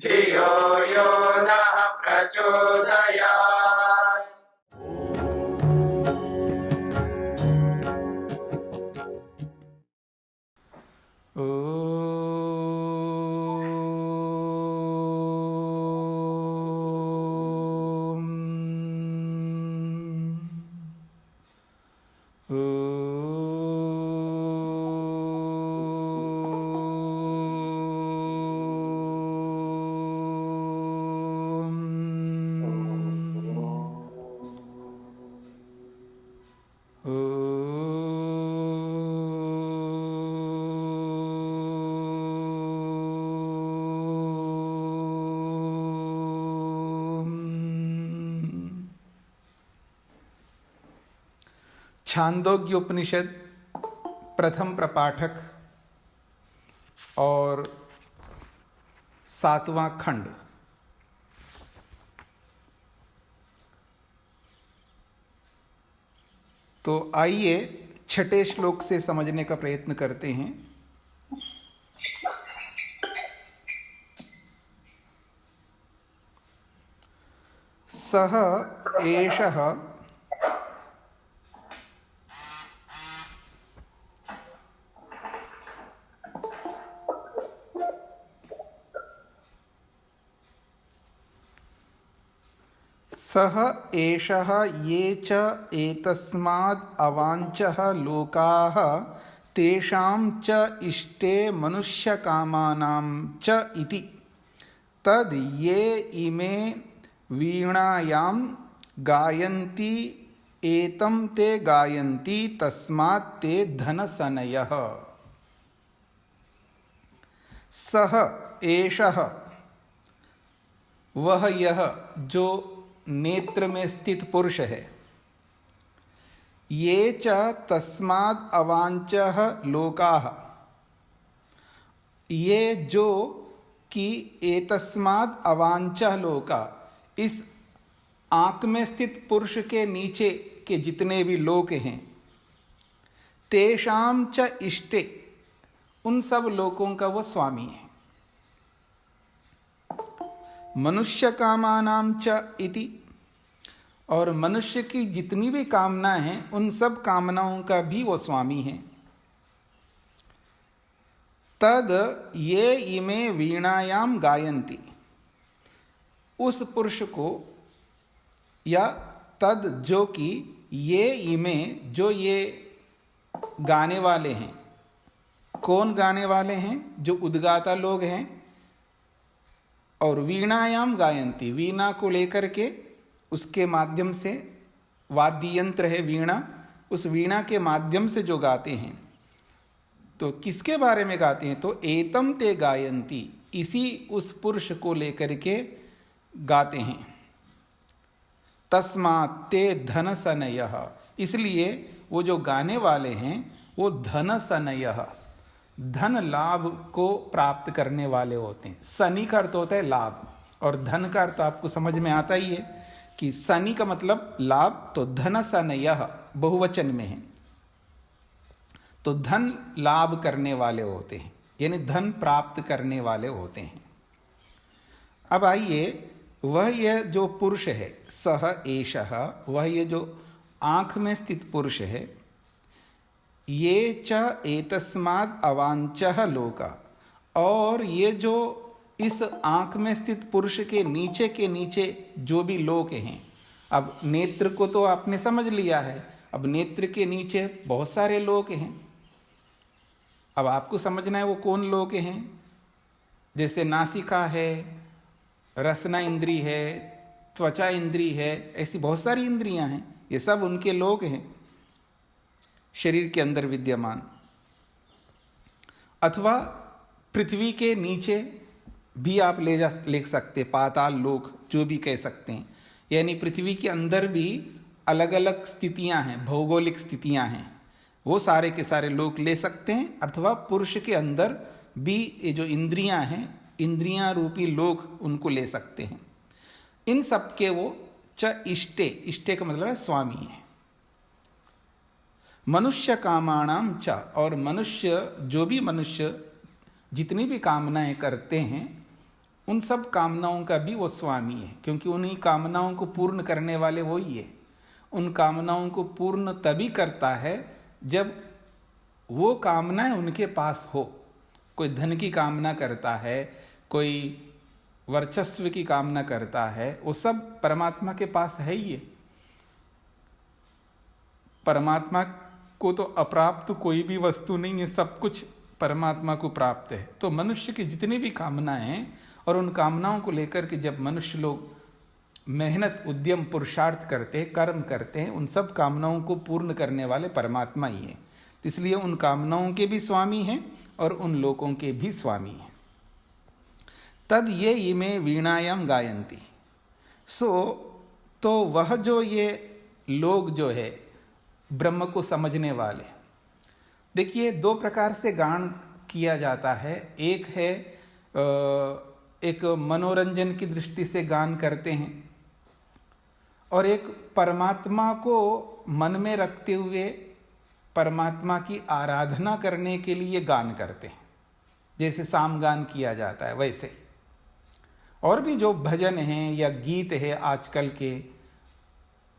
धियो यो नः प्रचोदयात्। छांदोग्य उपनिषद प्रथम प्रपाठक और 7वां खंड। तो आइए छठे श्लोक से समझने का प्रयत्न करते हैं। सह एषः सह एषः ये च एतस्माद् अवाञ्छः लोकाः तेषां च इष्टे मनुष्यकामानां च इति तद् ये इमे वीणायां गायन्ति एतं ते गायन्ति तस्मात् ते धनसनयः। सह एषः वह यह जो नेत्र में स्थित पुरुष है। ये च तस्माद् अवाञ्छः लोकाः, ये जो कि एतस्माद् अवाञ्छः लोका, इस आंख में स्थित पुरुष के नीचे के जितने भी लोक हैं, तेषां च इष्टे, उन सब लोकों का वो स्वामी है। मनुष्य कामानां च इति, और मनुष्य की जितनी भी कामनाएं हैं उन सब कामनाओं का भी वो स्वामी है। तद ये इमे वीणायाम गायन्ति, उस पुरुष को, या तद जो कि ये इमे, जो ये गाने वाले हैं। कौन गाने वाले हैं? जो उद्गाता लोग हैं। और वीणायाम गायन्ति, वीणा को लेकर के, उसके माध्यम से, वाद्य यंत्र है वीणा, उस वीणा के माध्यम से जो गाते हैं। तो किसके बारे में गाते हैं? तो एतम ते गायन्ति, इसी उस पुरुष को लेकर के गाते हैं। तस्मात् ते धनसनयः, इसलिए वो जो गाने वाले हैं वो धनसनयः, धन लाभ को प्राप्त करने वाले होते हैं। सनी का अर्थ होता है लाभ, और धन का अर्थ आपको समझ में आता ही है कि सनी का मतलब लाभ, तो धनसनयः बहुवचन में है, तो धन लाभ करने वाले होते हैं, यानी धन प्राप्त करने वाले होते हैं। अब आइए, वह यह जो पुरुष है, सह एषः, वह यह जो आंख में स्थित पुरुष है। ये च एतस्माद् अवाञ्छः लोका, और ये जो इस आंख में स्थित पुरुष के नीचे जो भी लोक हैं। अब नेत्र को तो आपने समझ लिया है, अब नेत्र के नीचे बहुत सारे लोक हैं। अब आपको समझना है वो कौन लोक हैं। जैसे नासिका है, रसना इंद्री है, त्वचा इंद्री है, ऐसी बहुत सारी इंद्रियां हैं, ये सब उनके लोक हैं शरीर के अंदर विद्यमान। अथवा पृथ्वी के नीचे भी आप ले सकते, पाताल लोक जो भी कह सकते हैं। यानी पृथ्वी के अंदर भी अलग अलग स्थितियां हैं, भौगोलिक स्थितियां हैं, वो सारे के सारे लोक ले सकते हैं। अथवा पुरुष के अंदर भी ये जो इंद्रियां हैं, इंद्रियां रूपी लोक, उनको ले सकते हैं। इन सब के वो च इष्टे, इष्टे का मतलब है स्वामी है। मनुष्य कामाणाम च, और मनुष्य, जो भी मनुष्य जितनी भी कामनाएं करते हैं, उन सब कामनाओं का भी वो स्वामी है, क्योंकि उन्हीं कामनाओं को पूर्ण करने वाले वो ही है। उन कामनाओं को पूर्ण तभी करता है जब वो कामनाएं उनके पास हो। कोई धन की कामना करता है, कोई वर्चस्व की कामना करता है, वो सब परमात्मा के पास है ही है। परमात्मा को तो अप्राप्त कोई भी वस्तु नहीं है, सब कुछ परमात्मा को प्राप्त है। तो मनुष्य की जितनी भी कामनाएं हैं और उन कामनाओं को लेकर के जब मनुष्य लोग मेहनत, उद्यम, पुरुषार्थ करते हैं, कर्म करते हैं, उन सब कामनाओं को पूर्ण करने वाले परमात्मा ही हैं। इसलिए उन कामनाओं के भी स्वामी हैं और उन लोकों के भी स्वामी हैं। तद ये इमे वीणायाम गायंती। तो वह जो ये लोग जो है ब्रह्म को समझने वाले, देखिए दो प्रकार से गान किया जाता है। एक है एक मनोरंजन की दृष्टि से गान करते हैं, और एक परमात्मा को मन में रखते हुए परमात्मा की आराधना करने के लिए गान करते हैं, जैसे सामगान किया जाता है वैसे। और भी जो भजन हैं या गीत है आजकल के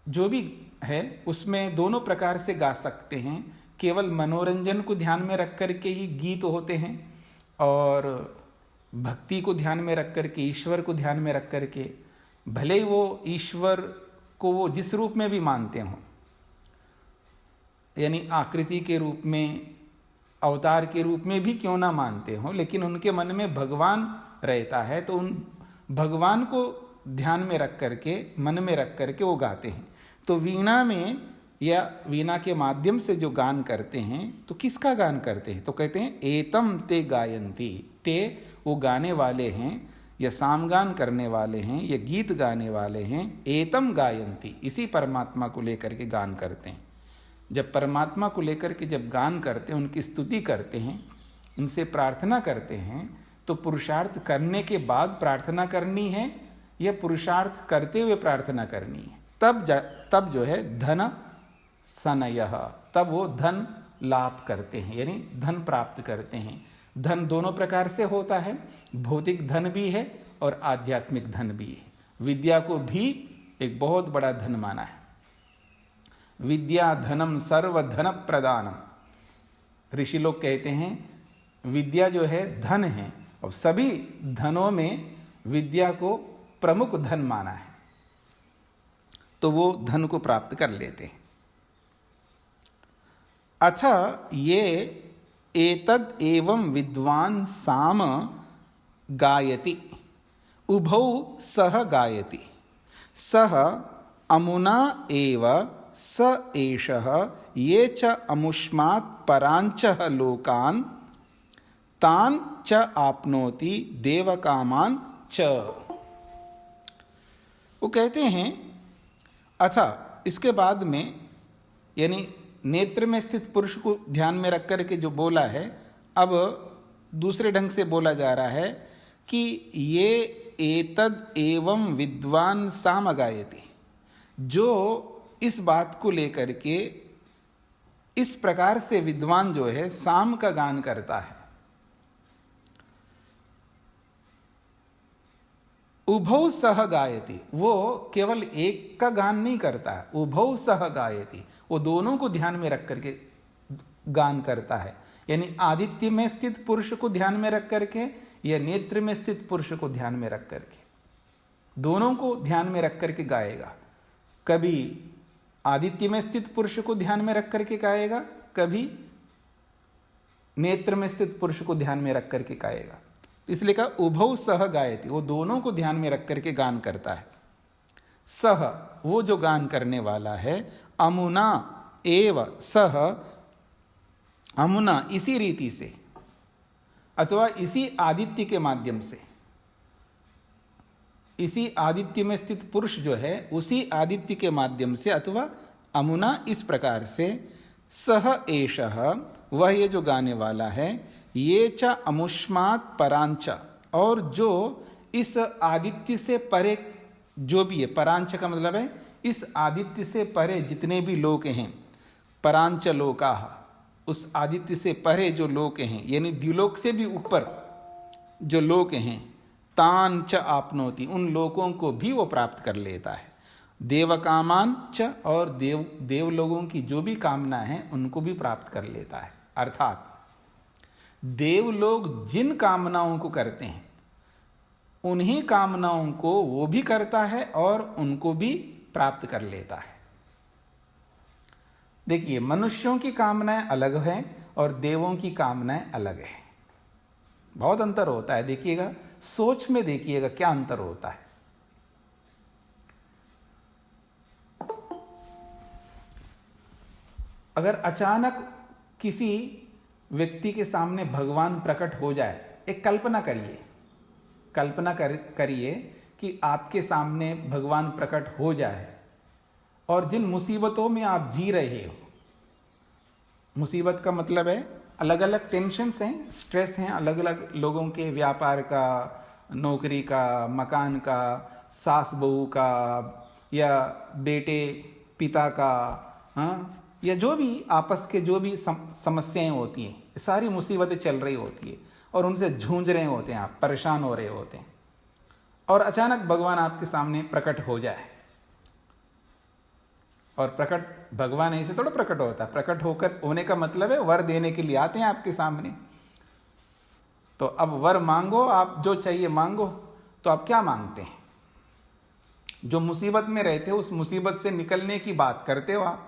जो भी है, उसमें दोनों प्रकार से गा सकते हैं। केवल मनोरंजन को ध्यान में रख कर के ही गीत होते हैं, और भक्ति को ध्यान में रख कर के, ईश्वर को ध्यान में रख कर के, भले ही वो ईश्वर को वो जिस रूप में भी मानते हों, यानी आकृति के रूप में, अवतार के रूप में भी क्यों ना मानते हों, लेकिन उनके मन में भगवान रहता है, तो उन भगवान को ध्यान में रख करके, मन में रख करके वो गाते हैं। तो वीणा में या वीणा के माध्यम से जो गान करते हैं, तो किसका गान करते हैं? तो कहते हैं एतम ते गायंती। ते वो गाने वाले हैं, या सामगान करने वाले हैं, या गीत गाने वाले हैं। एतम गायंती, इसी परमात्मा को लेकर के गान करते हैं। जब परमात्मा को लेकर के जब गान करते हैं, उनकी स्तुति करते हैं, उनसे प्रार्थना करते हैं, तो पुरुषार्थ करने के बाद प्रार्थना करनी है या पुरुषार्थ करते हुए प्रार्थना करनी है? तब जो है धन सनयः, तब वो धन लाभ करते हैं, यानी धन प्राप्त करते हैं। धन दोनों प्रकार से होता है, भौतिक धन भी है और आध्यात्मिक धन भी है। विद्या को भी एक बहुत बड़ा धन माना है। विद्या धनम सर्व धन प्रदानम। ऋषि लोग कहते हैं विद्या जो है धन है, और सभी धनों में विद्या को प्रमुख धन माना है, तो वो धन को प्राप्त कर लेते हैं। अथ ये एतद एवं विद्वान साम गायति, उभौ सह गायति, सह अमुना एव स एषः ये च अमुष्मात् परांचः लोकान् तान् च आपनोति देवकामान् च। वो कहते हैं अथा, इसके बाद में, यानी नेत्र में स्थित पुरुष को ध्यान में रख कर के जो बोला है, अब दूसरे ढंग से बोला जा रहा है कि ये एतद एवं विद्वान साम गायति, जो इस बात को लेकर के इस प्रकार से विद्वान जो है साम का गान करता है। उभौ सह गायति, वो केवल एक का गान नहीं करता है, उभौ सह गायति, वो दोनों को ध्यान में रख करके गान करता है। यानी आदित्य में स्थित पुरुष को ध्यान में रख करके या नेत्र में स्थित पुरुष को ध्यान में रख करके, दोनों को ध्यान में रख करके गाएगा। कभी आदित्य में स्थित पुरुष को ध्यान में रख करके गाएगा, कभी नेत्र में स्थित पुरुष को ध्यान में रख करके गाएगा। इसलिए कहा उभौ सह गायति, वो दोनों को ध्यान में रख करके गान करता है। सह, वो जो गान करने वाला है, अमुना एव सह, अमुना इसी रीति से अथवा इसी आदित्य के माध्यम से, इसी आदित्य में स्थित पुरुष जो है उसी आदित्य के माध्यम से, अथवा अमुना इस प्रकार से, सह एषः, वह ये जो गाने वाला है, ये च अमुष्मात् परांच, और जो इस आदित्य से परे जो भी है, परांच का मतलब है इस आदित्य से परे जितने भी लोक हैं, परांच लोकाः, उस आदित्य से परे जो लोक हैं, यानी द्युलोक से भी ऊपर जो लोक हैं, तान च आपनोति, उन लोगों को भी वो प्राप्त कर लेता है। देव कामान च, और देव लोगों की जो भी कामना है उनको भी प्राप्त कर लेता है। अर्थात देव लोग जिन कामनाओं को करते हैं उन्हीं कामनाओं को वो भी करता है और उनको भी प्राप्त कर लेता है। देखिए, मनुष्यों की कामनाएं अलग हैं और देवों की कामनाएं अलग हैं। बहुत अंतर होता है। देखिएगा, सोच में देखिएगा क्या अंतर होता है। अगर अचानक किसी व्यक्ति के सामने भगवान प्रकट हो जाए, एक कल्पना करिए, करिए कि आपके सामने भगवान प्रकट हो जाए और जिन मुसीबतों में आप जी रहे हो, मुसीबत का मतलब है अलग अलग टेंशन्स हैं, स्ट्रेस हैं, अलग अलग लोगों के, व्यापार का, नौकरी का, मकान का, सास बहू का, या बेटे पिता का, हाँ, या जो भी आपस के जो भी समस्याएं होती हैं, सारी मुसीबतें चल रही होती है और उनसे जूझ रहे होते हैं, आप परेशान हो रहे होते हैं, और अचानक भगवान आपके सामने प्रकट हो जाए। और प्रकट भगवान ऐसे थोड़ा प्रकट होता है, प्रकट होकर होने का मतलब है वर देने के लिए आते हैं आपके सामने। तो अब वर मांगो, आप जो चाहिए मांगो। तो आप क्या मांगते हैं? जो मुसीबत में रहते हो उस मुसीबत से निकलने की बात करते हो आप।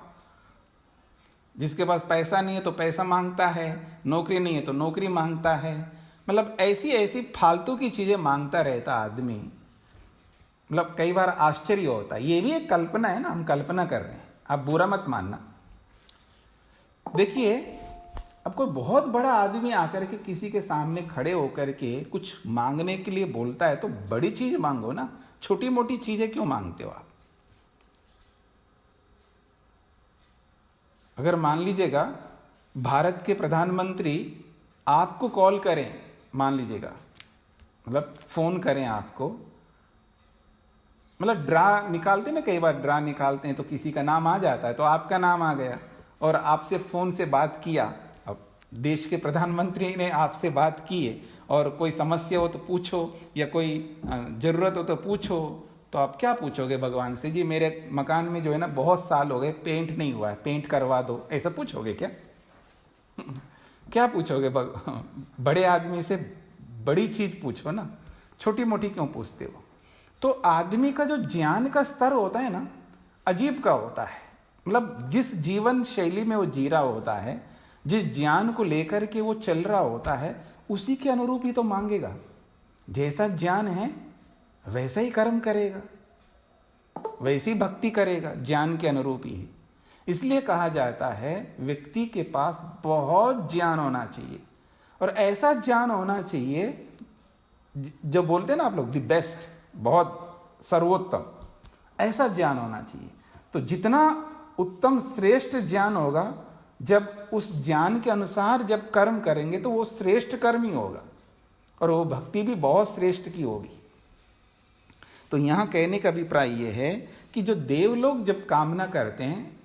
जिसके पास पैसा नहीं है तो पैसा मांगता है, नौकरी नहीं है तो नौकरी मांगता है, मतलब ऐसी ऐसी फालतू की चीजें मांगता रहता आदमी। मतलब कई बार आश्चर्य होता है। ये भी एक कल्पना है ना, हम कल्पना कर रहे हैं, आप बुरा मत मानना। देखिए, अब कोई बहुत बड़ा आदमी आकर के किसी के सामने खड़े होकर के कुछ मांगने के लिए बोलता है तो बड़ी चीज मांगो ना, छोटी मोटी चीजें क्यों मांगते हो आप? अगर मान लीजिएगा भारत के प्रधानमंत्री आपको कॉल करें, मान लीजिएगा, मतलब फोन करें आपको, मतलब ड्रा निकालते ना, कई बार ड्रा निकालते हैं तो किसी का नाम आ जाता है, तो आपका नाम आ गया और आपसे फोन से बात किया। अब देश के प्रधानमंत्री ने आपसे बात की है और कोई समस्या हो तो पूछो, या कोई जरूरत हो तो पूछो, तो आप क्या पूछोगे भगवान से? जी मेरे मकान में जो है ना बहुत साल हो गए पेंट नहीं हुआ है, पेंट करवा दो, ऐसा पूछोगे क्या? क्या पूछोगे? बड़े आदमी से बड़ी चीज पूछो ना, छोटी मोटी क्यों पूछते हो? तो आदमी का जो ज्ञान का स्तर होता है ना, अजीब का होता है। मतलब जिस जीवन शैली में वो जी रहा होता है, जिस ज्ञान को लेकर के वो चल रहा होता है, उसी के अनुरूप ही तो मांगेगा। जैसा ज्ञान है वैसा ही कर्म करेगा, वैसी भक्ति करेगा, ज्ञान के अनुरूप ही। इसलिए कहा जाता है व्यक्ति के पास बहुत ज्ञान होना चाहिए, और ऐसा ज्ञान होना चाहिए जो बोलते हैं ना आप लोग, द बेस्ट, बहुत सर्वोत्तम, ऐसा ज्ञान होना चाहिए। तो जितना उत्तम श्रेष्ठ ज्ञान होगा, जब उस ज्ञान के अनुसार जब कर्म करेंगे तो वो श्रेष्ठ कर्म ही होगा, और वो भक्ति भी बहुत श्रेष्ठ की होगी। तो यहां कहने का अभिप्राय यह है कि जो देव लोग जब कामना करते हैं,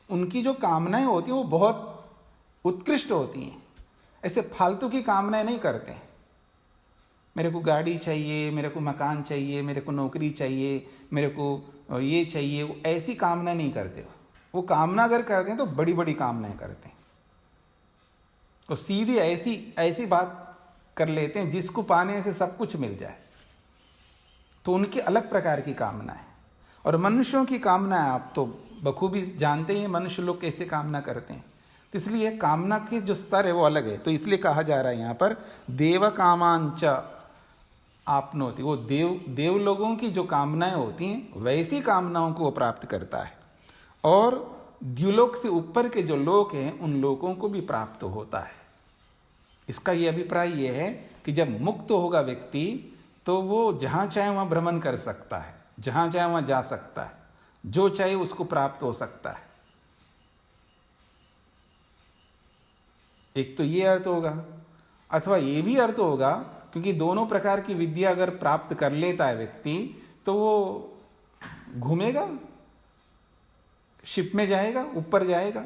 उनकी जो कामनाएं होती हैं वो बहुत उत्कृष्ट होती हैं। ऐसे फालतू की कामनाएं नहीं करते हैं, मेरे को गाड़ी चाहिए, मेरे को मकान चाहिए, मेरे को नौकरी चाहिए, मेरे को ये चाहिए, वो ऐसी कामना नहीं करते। वो कामना अगर करते हैं तो बड़ी बड़ी कामनाएं करते हैं, तो सीधी ऐसी बात कर लेते हैं जिसको पाने से सब कुछ मिल जाए। तो उनकी अलग प्रकार की कामना है। और मनुष्यों की कामना है, आप तो बखूबी जानते ही मनुष्य लोग कैसे कामना करते हैं। तो इसलिए कामना के जो स्तर है वो अलग है। तो इसलिए कहा जा रहा है यहाँ पर देव कामांच आपनोति, वो देव लोगों की जो कामनाएं होती हैं वैसी कामनाओं को वो प्राप्त करता है, और द्युलोक से ऊपर के जो लोक हैं उन लोगों को भी प्राप्त होता है। इसका ये अभिप्राय ये है कि जब मुक्त होगा व्यक्ति तो वो जहां चाहे वहां भ्रमण कर सकता है, जहां चाहे वहां जा सकता है, जो चाहे उसको प्राप्त हो सकता है। एक तो ये अर्थ होगा, अथवा ये भी अर्थ होगा, क्योंकि दोनों प्रकार की विद्या अगर प्राप्त कर लेता है व्यक्ति तो वो घूमेगा, शिप में जाएगा, ऊपर जाएगा,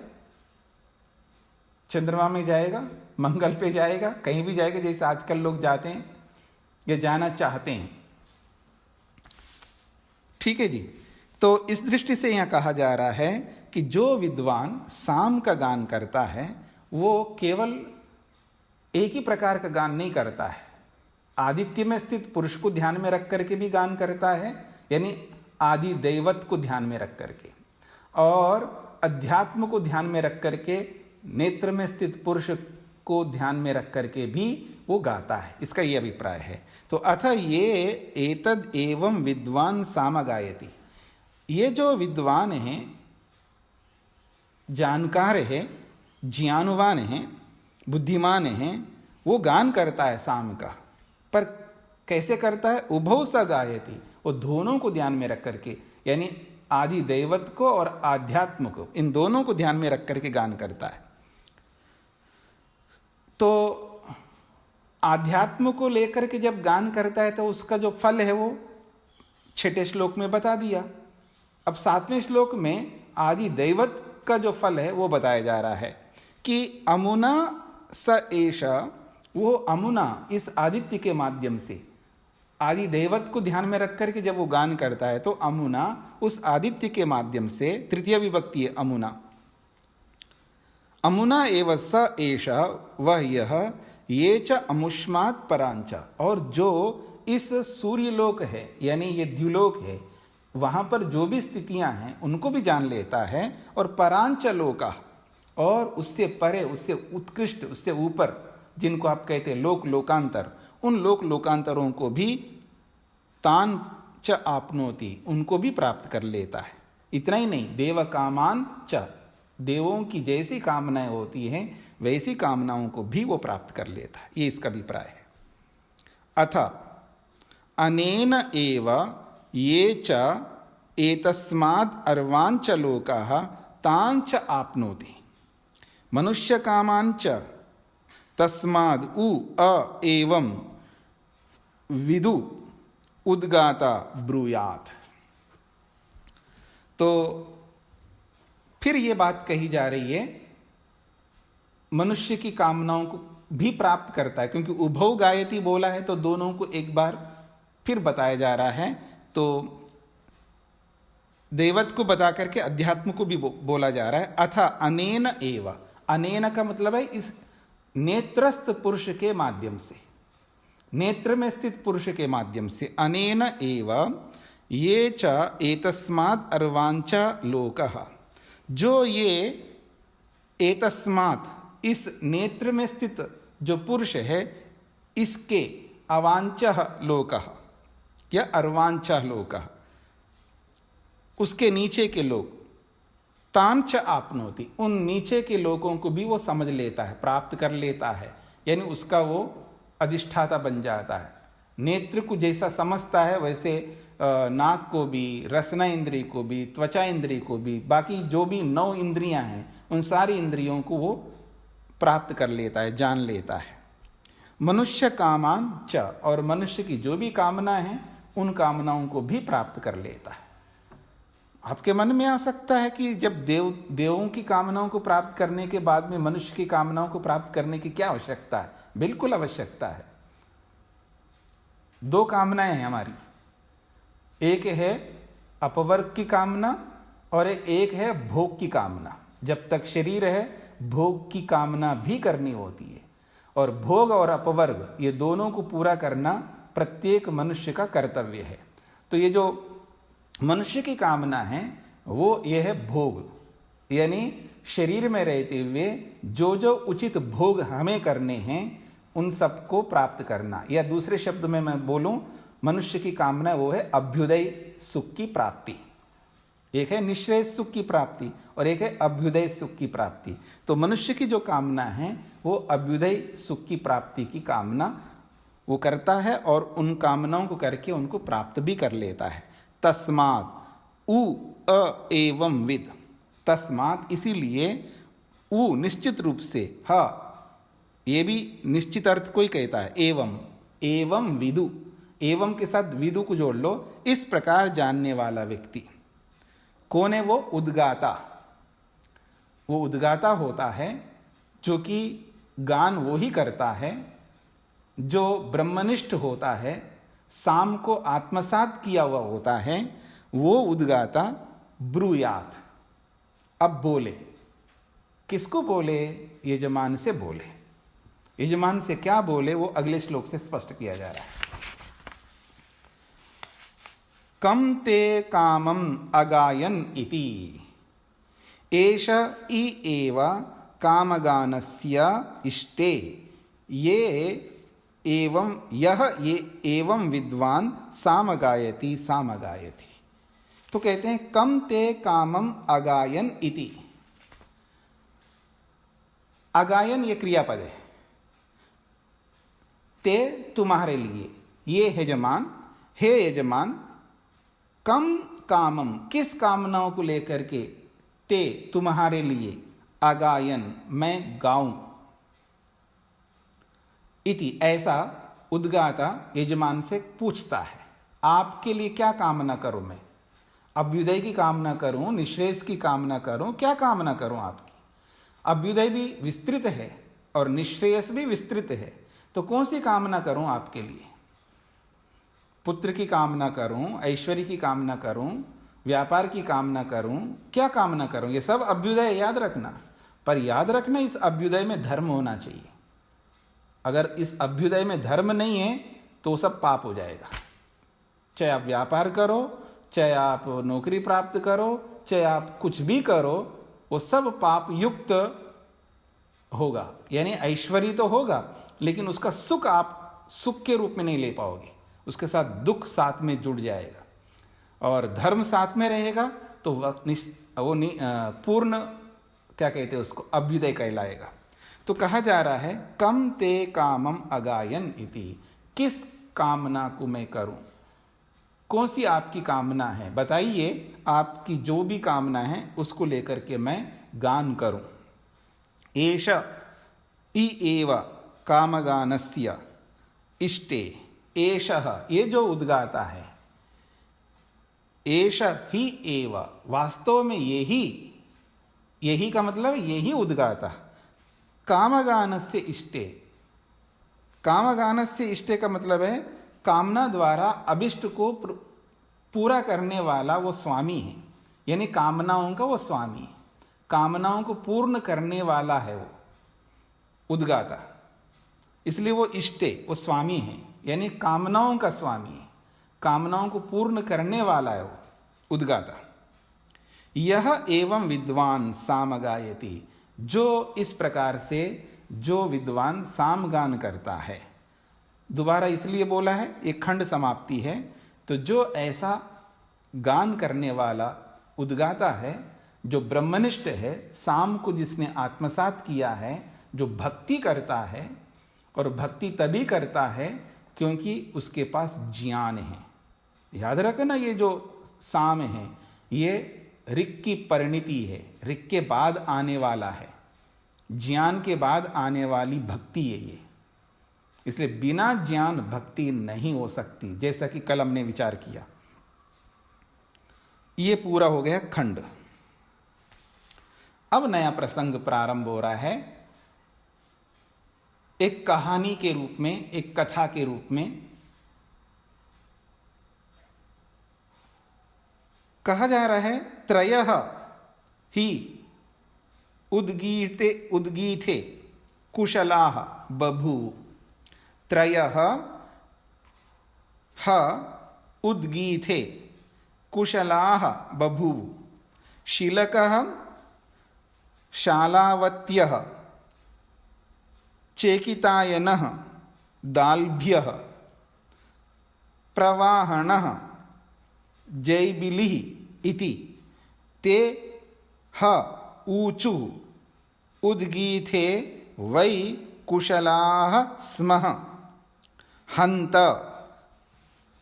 चंद्रमा में जाएगा, मंगल पे जाएगा, कहीं भी जाएगा, जैसे आजकल लोग जाते हैं। या जाना चाहते हैं। ठीक है जी। तो इस दृष्टि से यहां कहा जा रहा है कि जो विद्वान साम का गान करता है वो केवल एक ही प्रकार का गान नहीं करता है, आदित्य में स्थित पुरुष को ध्यान में रख करके भी गान करता है, यानी आदि दैवत को ध्यान में रख करके, और अध्यात्म को ध्यान में रख करके नेत्र में स्थित पुरुष को ध्यान में रख करके भी वो गाता है। इसका ये अभिप्राय है। तो अथ ये एतद एवं विद्वान साम गायति, ये जो विद्वान है, जानकार है, ज्ञानवान है, बुद्धिमान है, वो गान करता है साम का। पर कैसे करता है? उभौ स गायति, वो दोनों को ध्यान में रख करके, यानी आदि दैवत को और आध्यात्म को, इन दोनों को ध्यान में रख करके गान करता है। तो आध्यात्म को लेकर के जब गान करता है तो उसका जो फल है वो 6ठे श्लोक में बता दिया। अब 7वें श्लोक में आदि दैवत का जो फल है वो बताया जा रहा है कि अमुना स एष, वो अमुना इस आदित्य के माध्यम से आदि दैवत को ध्यान में रख करके जब वो गान करता है तो अमुना उस आदित्य के माध्यम से, तृतीय विभक्ति है अमुना, अमुना एव स एष वह यह, ये च अमुष्मात् परांच, और जो इस सूर्यलोक है यानी ये द्युलोक है, वहां पर जो भी स्थितियां हैं उनको भी जान लेता है, और परांच लोका, और उससे परे, उससे उत्कृष्ट, उससे ऊपर, जिनको आप कहते हैं लोक लोकांतर, उन लोक लोकांतरों को भी तान च आपनोति, उनको भी प्राप्त कर लेता है। इतना ही नहीं, देव कामान च, देवों की जैसी कामनाएं होती हैं वैसी कामनाओं को भी वो प्राप्त कर लेता है। ये इसका अभिप्राय है। अथ अनेन एव ये च एतस्माद् अर्वांच लोकाः तांच आपनोति मनुष्य कामांच तस्माद् उ अ एवं विदु उद्गाता ब्रूयात्। तो फिर ये बात कही जा रही है, मनुष्य की कामनाओं को भी प्राप्त करता है, क्योंकि उभौ गायति बोला है तो दोनों को एक बार फिर बताया जा रहा है। तो देवत को बता करके अध्यात्म को भी बोला जा रहा है। अथ अनेन एव, अनेन का मतलब है इस नेत्रस्थ पुरुष के माध्यम से, नेत्र में स्थित पुरुष के माध्यम से, अनेन एव ये च एतस्मात् अर्वांच लोकः, जो ये एतस्मात्, इस नेत्र में स्थित जो पुरुष है, इसके अवांचः लोकः या अर्वांचः लोकः, उसके नीचे के लोग, तांच आपनोति, उन नीचे के लोगों को भी वो समझ लेता है, प्राप्त कर लेता है, यानी उसका वो अधिष्ठाता बन जाता है। नेत्र को जैसा समझता है वैसे नाक को भी, रसना इंद्रिय को भी, त्वचा इंद्रिय को भी, बाकी जो भी 9 इंद्रियां हैं उन सारी इंद्रियों को वो प्राप्त कर लेता है, जान लेता है। मनुष्य कामान च, और मनुष्य की जो भी कामना है उन कामनाओं को भी प्राप्त कर लेता है। आपके मन में आ सकता है कि जब देवों की कामनाओं को प्राप्त करने के बाद में मनुष्य की कामनाओं को प्राप्त करने की क्या आवश्यकता है? बिल्कुल आवश्यकता है। 2 कामनाएं हैं हमारी, एक है अपवर्ग की कामना और एक है भोग की कामना। जब तक शरीर है भोग की कामना भी करनी होती है, और भोग और अपवर्ग ये दोनों को पूरा करना प्रत्येक मनुष्य का कर्तव्य है। तो ये जो मनुष्य की कामना है वो ये है भोग, यानी शरीर में रहते हुए जो जो उचित भोग हमें करने हैं उन सबको प्राप्त करना, या दूसरे शब्द में मैं बोलूं, मनुष्य की कामना वो है अभ्युदय सुख की प्राप्ति। एक है निःश्रेय सुख की प्राप्ति और एक है अभ्युदय सुख की प्राप्ति। तो मनुष्य की जो कामना है वो अभ्युदय सुख की प्राप्ति की कामना वो करता है, और उन कामनाओं को करके उनको प्राप्त भी कर लेता है। तस्मात् उ अ एवं विद, तस्मात् इसीलिए, उ निश्चित रूप से, ह ये भी निश्चित अर्थ को ही कहता है, एवं, एवं विदु, एवं के साथ विदु को जोड़ लो, इस प्रकार जानने वाला व्यक्ति कौन है? वो उद्गाता। वो उद्गाता होता है जो कि गान वो ही करता है जो ब्रह्मनिष्ठ होता है, साम को आत्मसात किया हुआ होता है, वो उद्गाता ब्रूयात। अब बोले, किसको बोले? यजमान से बोले। यजमान से क्या बोले वो अगले श्लोक से स्पष्ट किया जा रहा है। कम ते कामम अगायन इति एष इ एव कामगानस्य इष्टे ये एवं यह ये एवं विद्वान सामगायति सामगायति। तो कहते हैं कम ते कामम अगायन इति। अगायन ये क्रियापद है। ते तुम्हारे लिए, ये यजमान, हे यजमान, कम कामम किस कामनाओं को लेकर के, ते तुम्हारे लिए, अगायन मैं गाऊं, इति ऐसा उद्गाता यजमान से पूछता है। आपके लिए क्या कामना करूं मैं? अभ्युदय की कामना करूं, निश्रेयस की कामना करूं, क्या कामना करूं आपकी? अभ्युदय भी विस्तृत है और निश्रेयस भी विस्तृत है, तो कौन सी कामना करूं आपके लिए? पुत्र की कामना करूं, ऐश्वर्य की कामना करूं, व्यापार की कामना करूं, क्या कामना करूं? ये सब अभ्युदय याद रखना, पर याद रखना इस अभ्युदय में धर्म होना चाहिए। अगर इस अभ्युदय में धर्म नहीं है तो सब पाप हो जाएगा। चाहे आप व्यापार करो, चाहे आप नौकरी प्राप्त करो, चाहे आप कुछ भी करो, वो सब पाप युक्त होगा। यानी ऐश्वर्य तो होगा, लेकिन उसका सुख आप सुख के रूप में नहीं ले पाओगे, उसके साथ दुख साथ में जुड़ जाएगा। और धर्म साथ में रहेगा तो वो पूर्ण, क्या कहते हैं उसको, अभ्युदय कहलाएगा। तो कहा जा रहा है कम ते कामम अगायन इति, किस कामना को मैं करूं? कौन सी आपकी कामना है बताइए? आपकी जो भी कामना है उसको लेकर के मैं गान करूं। एष इ एव कामगानस्य इष्टे, एषः ये जो उद्गाता है, एष ही एव, वास्तव में यही का मतलब यही उद्गाता। कामगानस्य इष्टे, कामगानस्य इष्टे का मतलब है कामना द्वारा अभिष्ट को पूरा करने वाला वो स्वामी है, यानी कामनाओं का वो स्वामी है, कामनाओं को पूर्ण करने वाला है वो उद्गाता। इसलिए वो इष्टे, वो स्वामी है, यानी कामनाओं का स्वामी है, कामनाओं को पूर्ण करने वाला है वो उद्गाता। यह एवं विद्वान सामगायति, जो इस प्रकार से जो विद्वान सामगान करता है। दोबारा इसलिए बोला है, एक खंड समाप्ति है, तो जो ऐसा गान करने वाला उद्गाता है, जो ब्रह्मनिष्ठ है, साम को जिसने आत्मसात किया है, जो भक्ति करता है, और भक्ति तभी करता है क्योंकि उसके पास ज्ञान है। याद रखना, ये जो साम है ये ऋक् की परिणति है, ऋक् के बाद आने वाला है, ज्ञान के बाद आने वाली भक्ति है ये। इसलिए बिना ज्ञान भक्ति नहीं हो सकती, जैसा कि कल हमने विचार किया। ये पूरा हो गया खंड। अब नया प्रसंग प्रारंभ हो रहा है, एक कहानी के रूप में, एक कथा के रूप में। कहा जा रहा है त्रयः ही उद्गीथे कुशलाः बभूव। त्रयः ह उद्गीथे कुशलाः बभूव। शीलकः, शालावत्यः, चेकितायनः, दाल्भ्यः, प्रवाहणः, जैबिलिः इति ते ह ऊचुः उद्गीथे वै कुशलाः स्मः। हन्त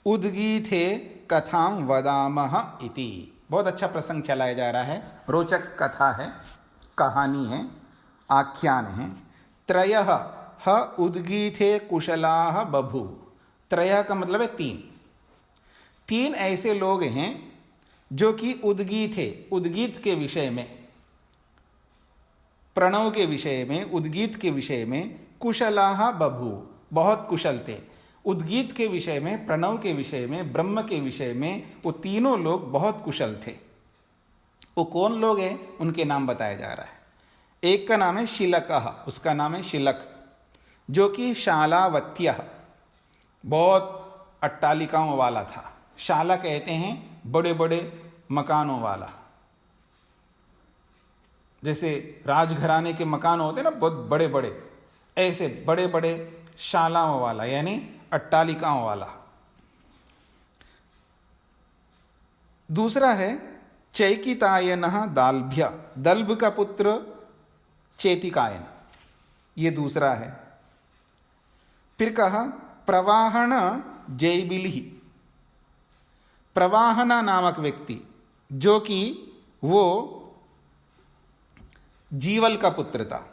उद्गीथे कथां वदामः इति। बहुत अच्छा प्रसंग चलाया जा रहा है, रोचक कथा है, कहानी है, आख्यान है। त्रयः ह उद्गीथे कुशलाः बभूव। त्रयः का मतलब है तीन। तीन ऐसे लोग हैं जो कि उद्गीत थे, उद्गीत के विषय में, प्रणव के विषय में, उद्गीत के विषय में कुशलाः बभूव, बहुत कुशल थे। उद्गीत के विषय में, प्रणव के विषय में, ब्रह्म के विषय में वो तीनों लोग बहुत कुशल थे। वो कौन लोग हैं, उनके नाम बताया जा रहा है। एक का नाम है शिलकः, उसका नाम है शिलक, जो कि शालावत्यः, बहुत अट्टालिकाओं वाला था। शाला कहते हैं बड़े बड़े मकानों वाला, जैसे राजघराने के मकान होते हैं ना बहुत बड़े बड़े, ऐसे बड़े बड़े शालाओं वाला यानी अट्टालिकाओं वाला। दूसरा है चैकितायनः दाल्भ्य, दल्भ का पुत्र चेतिकायन, ये दूसरा है। फिर कहा प्रवाहन जैबिली, प्रवाहना नामक व्यक्ति जो कि वो जीवल का पुत्र था।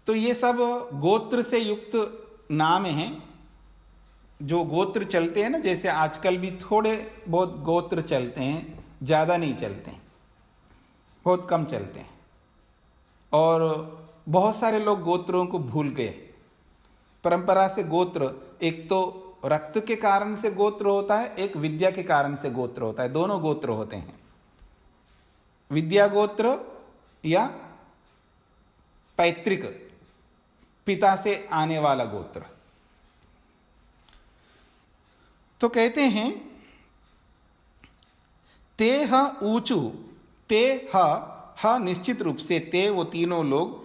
तो ये सब गोत्र से युक्त नाम हैं, जो गोत्र चलते हैं ना, जैसे आजकल भी थोड़े बहुत गोत्र चलते हैं, ज़्यादा नहीं चलते हैं, बहुत कम चलते हैं। और बहुत सारे लोग गोत्रों को भूल गए। परंपरा से गोत्र, एक तो रक्त के कारण से गोत्र होता है, एक विद्या के कारण से गोत्र होता है, दोनों गोत्र होते हैं। विद्या गोत्र या पैतृक, पिता से आने वाला गोत्र। तो कहते हैं ते ह ऊंचू, ते ह निश्चित रूप से, ते वो तीनों लोग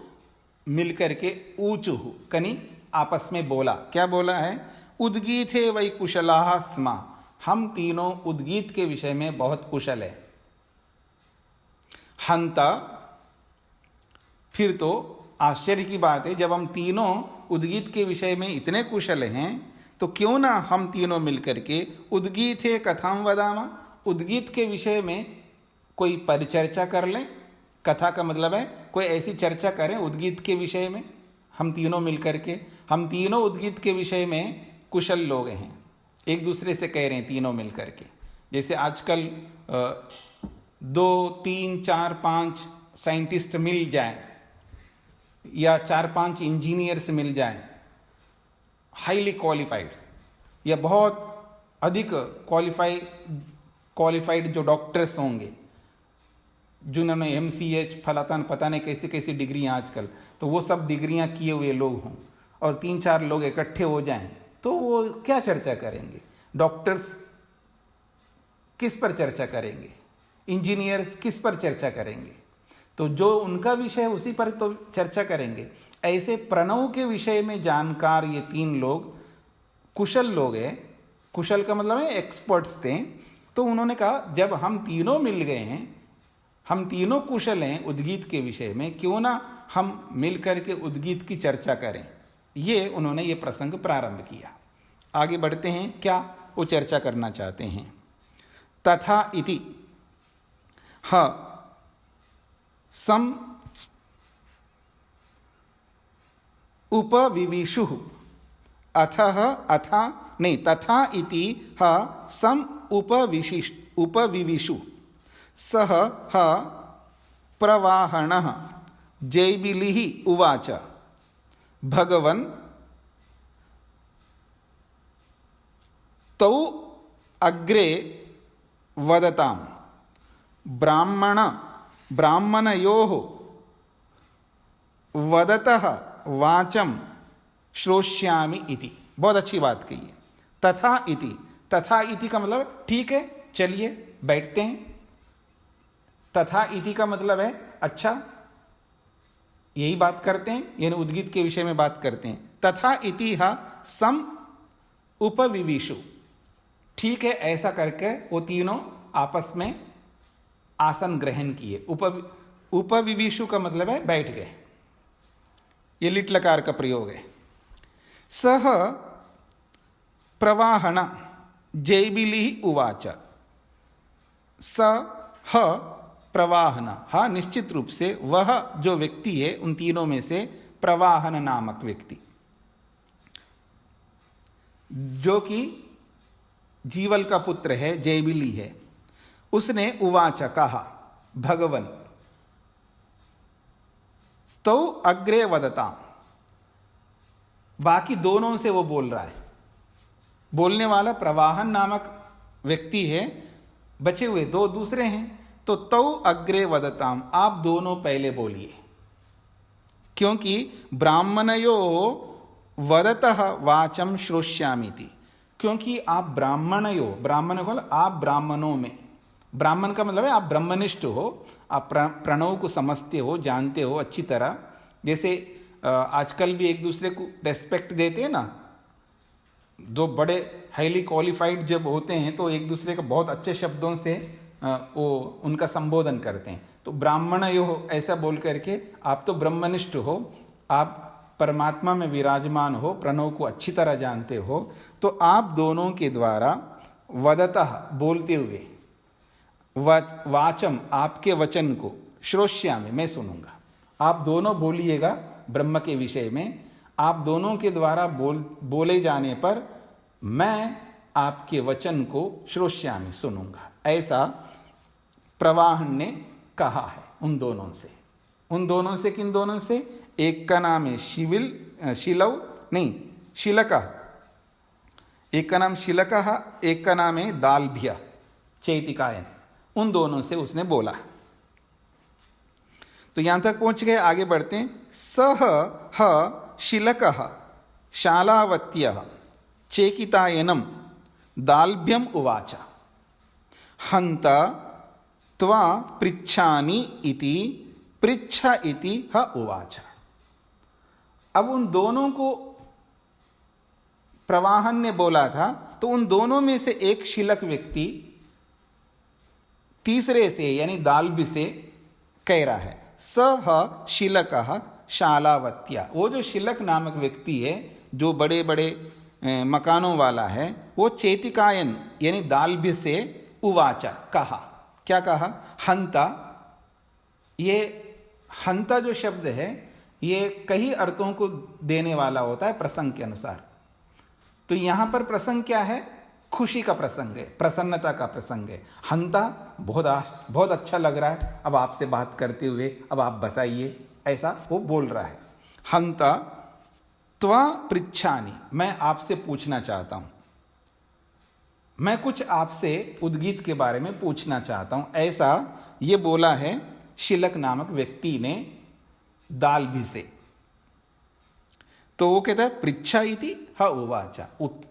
मिलकर के ऊंचू कनी आपस में बोला। क्या बोला है? उद्गीथे वै कुशलाः स्म, हम तीनों उद्गीत के विषय में बहुत कुशल है। हंता, फिर तो आश्चर्य की बात है, जब हम तीनों उद्गीत के विषय में इतने कुशल हैं तो क्यों ना हम तीनों मिलकर के उद्गीथे कथाम वदामा, उद्गीत के विषय में कोई परिचर्चा कर लें। कथा का मतलब है कोई ऐसी चर्चा करें उद्गीत के विषय में, हम तीनों मिलकर के। हम तीनों उद्गीत के विषय में कुशल लोग हैं, एक दूसरे से कह रहे हैं तीनों मिलकर के। जैसे आजकल 2, 3, 4, 5 साइंटिस्ट मिल जाएं या 4-5 इंजीनियर्स मिल जाएं, हाईली क्वालिफाइड या बहुत अधिक क्वालिफाइड जो डॉक्टर्स होंगे, जिन्होंने MCH फलातन पता नहीं कैसी कैसी डिग्रियां आजकल, तो वो सब डिग्रियां किए हुए लोग हों और 3-4 लोग इकट्ठे हो जाएं, तो वो क्या चर्चा करेंगे? डॉक्टर्स किस पर चर्चा करेंगे? इंजीनियर्स किस पर चर्चा करेंगे? तो जो उनका विषय है उसी पर तो चर्चा करेंगे। ऐसे प्रणव के विषय में जानकार ये 3 लोग कुशल लोग हैं। कुशल का मतलब है एक्सपर्ट्स थे। तो उन्होंने कहा जब हम तीनों मिल गए हैं, हम तीनों कुशल हैं उद्गीत के विषय में, क्यों ना हम मिलकर के उद्गीत की चर्चा करें। ये उन्होंने ये प्रसंग प्रारंभ किया। आगे बढ़ते हैं, क्या वो चर्चा करना चाहते हैं। तथा इति ह सम उपविविषु, अथः अथा नहीं, तथा इति ह सम उपविविषु सह ह प्रवाहणः जैबिलिः उवाच भगवन् तौ अग्रे वदतां ब्राह्मणयोः वदतः वाचं श्रोष्यामि इति। बहुत अच्छी बात कही है। तथा इति, तथा इति का मतलब ठीक है, चलिए बैठते हैं। तथा इति का मतलब है अच्छा, यही बात करते हैं, यानी उद्गीत के विषय में बात करते हैं। तथा इति हा सम उपविविषु, ठीक है, ऐसा करके वो तीनों आपस में आसन ग्रहण किए। उपविविषु का मतलब है बैठ गए, ये लिट लकार का प्रयोग है। सह प्रवाहण जैबिली उवाच, सह प्रवाहन, हा निश्चित रूप से वह जो व्यक्ति है उन तीनों में से प्रवाहन नामक व्यक्ति, जो कि जीवल का पुत्र है, जैबिली है, उसने उवाच कहा भगवन तो अग्रे वदता, बाकी दोनों से वो बोल रहा है। बोलने वाला प्रवाहन नामक व्यक्ति है, बचे हुए दो दूसरे हैं। तो तौ अग्रे वदताम, आप दोनों पहले बोलिए, क्योंकि ब्राह्मणयो वदतः वाचम श्रोष्यामीति, क्योंकि आप ब्राह्मणयो, ब्राह्मण को आप ब्राह्मणों में, ब्राह्मण का मतलब है आप ब्रह्मनिष्ठ हो, आप प्रणव को समझते हो, जानते हो अच्छी तरह। जैसे आजकल भी एक दूसरे को रेस्पेक्ट देते हैं ना, दो बड़े हाईली क्वालिफाइड जब होते हैं तो एक दूसरे को बहुत अच्छे शब्दों से वो उनका संबोधन करते हैं। तो ब्राह्मण यो ऐसा बोल करके आप तो ब्रह्मनिष्ठ हो, आप परमात्मा में विराजमान हो, प्रणव को अच्छी तरह जानते हो, तो आप दोनों के द्वारा वदतः बोलते हुए, वाचम आपके वचन को, श्रोष्यामि मैं सुनूंगा। आप दोनों बोलिएगा ब्रह्म के विषय में, आप दोनों के द्वारा बोले जाने पर मैं आपके वचन को श्रोष्यामि सुनूंगा, ऐसा प्रवाहन ने कहा है उन दोनों से। उन दोनों से किन दोनों से? एक का नाम है शिलक, एक का नाम शिलक, एक का नाम है दाल्भ्य चैतिकायन। उन दोनों से उसने बोला। तो यहां तक पहुंच गए, आगे बढ़ते हैं। सह ह शिलक शालावत्य चेकितायनम दाल्भ्यम उवाच हंत त्वा पृच्छानि इति पृच्छ इति ह उवाच। अब उन दोनों को प्रवाहन ने बोला था, तो उन दोनों में से एक शिलक व्यक्ति तीसरे से यानी दाल्भ्य से कह रहा है, सह शिलक शालावत्या। वो जो शिलक नामक व्यक्ति है, जो बड़े बड़े मकानों वाला है, वो चेतिकायन यानी दाल्भ्य से उवाचा कहा। क्या कहा? हंता। ये हंता जो शब्द है ये कई अर्थों को देने वाला होता है प्रसंग के अनुसार। तो यहां पर प्रसंग क्या है? खुशी का प्रसंग है, प्रसन्नता का प्रसंग है। हंता बहुत अच्छा लग रहा है अब आपसे बात करते हुए, अब आप बताइए, ऐसा वो बोल रहा है। हंता त्वा पृच्छानि, मैं आपसे पूछना चाहता हूं, मैं कुछ आपसे उद्गीत के बारे में पूछना चाहता हूं, ऐसा ये बोला है शिलक नामक व्यक्ति ने दाल्भ्य से। तो वो कहता है पृच्छा इति ह उवाचा,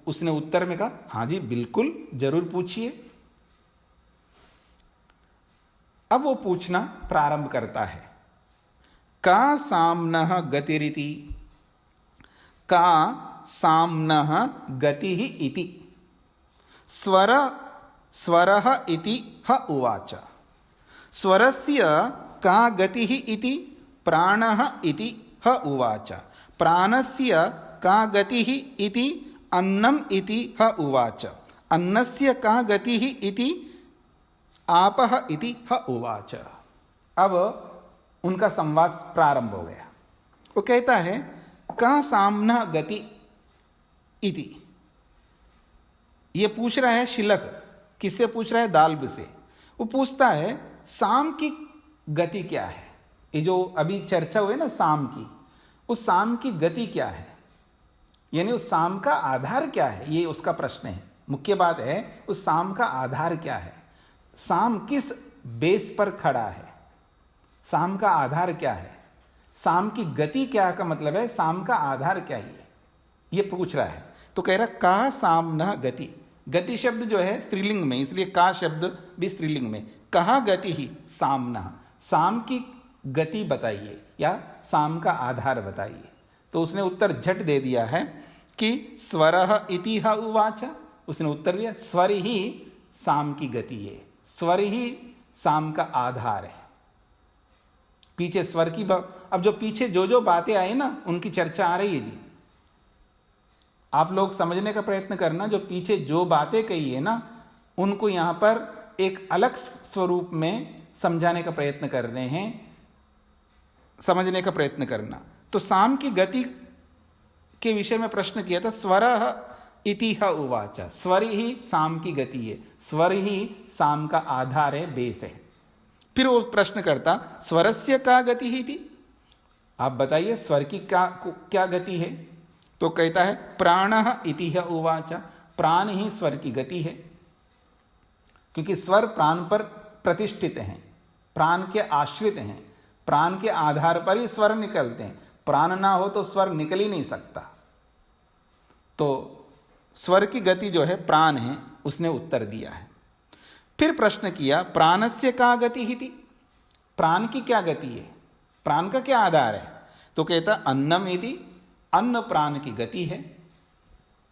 उसने उत्तर में कहा हाँ जी बिल्कुल जरूर पूछिए। अब वो पूछना प्रारंभ करता है। का साम्नः गतिरिति, का साम्नः गतिः इति स्वरः इति ह उवाच। स्वरस्य का गतिः इति प्राणः इति ह उवाच। प्राणस्य का गतिः इति अन्नम इति ह उवाच। अन्नस्य का गतिः इति आपः इति ह उवाच। अब उनका संवाद प्रारंभ हो गया। वो कहता है का साम्नः गति इति, ये पूछ रहा है शिलक। किससे पूछ रहा है? दाल्भ्य से। वो पूछता है साम की गति क्या है? ये जो अभी चर्चा हुई ना साम की, उस साम की गति क्या है, यानी उस साम का आधार क्या है, ये उसका प्रश्न है। मुख्य बात है उस साम का आधार क्या है, साम किस बेस पर खड़ा है, साम का आधार क्या है, साम की गति क्या का मतलब है साम का आधार क्या है, ये पूछ रहा है। तो कह रहा का साम न गति। गति शब्द जो है स्त्रीलिंग में, इसलिए का शब्द भी स्त्रीलिंग में। कहा गति ही साम न, साम की गति बताइए या साम का आधार बताइए। तो उसने उत्तर झट दे दिया है कि स्वरः इति ह उवाच। उसने उत्तर दिया स्वर ही साम की गति है, स्वर ही साम का आधार है। पीछे स्वर की अब जो पीछे जो बातें आई ना उनकी चर्चा आ रही है जी। आप लोग समझने का प्रयत्न करना, जो पीछे जो बातें कही है ना उनको यहां पर एक अलग स्वरूप में समझाने का प्रयत्न कर रहे हैं, समझने का प्रयत्न करना। तो साम की गति के विषय में प्रश्न किया था, स्वरः इति ह उवाच। स्वर ही साम की गति है, स्वर ही साम का आधार है, बेस है। फिर वो प्रश्न करता स्वरस्य का गति ही थी, आप बताइए स्वर की क्या गति है। तो कहता है प्राणः इति ह उवाच, प्राण ही स्वर की गति है, क्योंकि स्वर प्राण पर प्रतिष्ठित हैं, प्राण के आश्रित हैं, प्राण के आधार पर ही स्वर निकलते हैं। प्राण ना हो तो स्वर निकल ही नहीं सकता। तो स्वर की गति जो है प्राण है, उसने उत्तर दिया है। फिर प्रश्न किया प्राणस्य का गति ही थी, प्राण की क्या गति है, प्राण का क्या आधार है? तो कहता अन्नम इति, अन्न प्राण की गति है।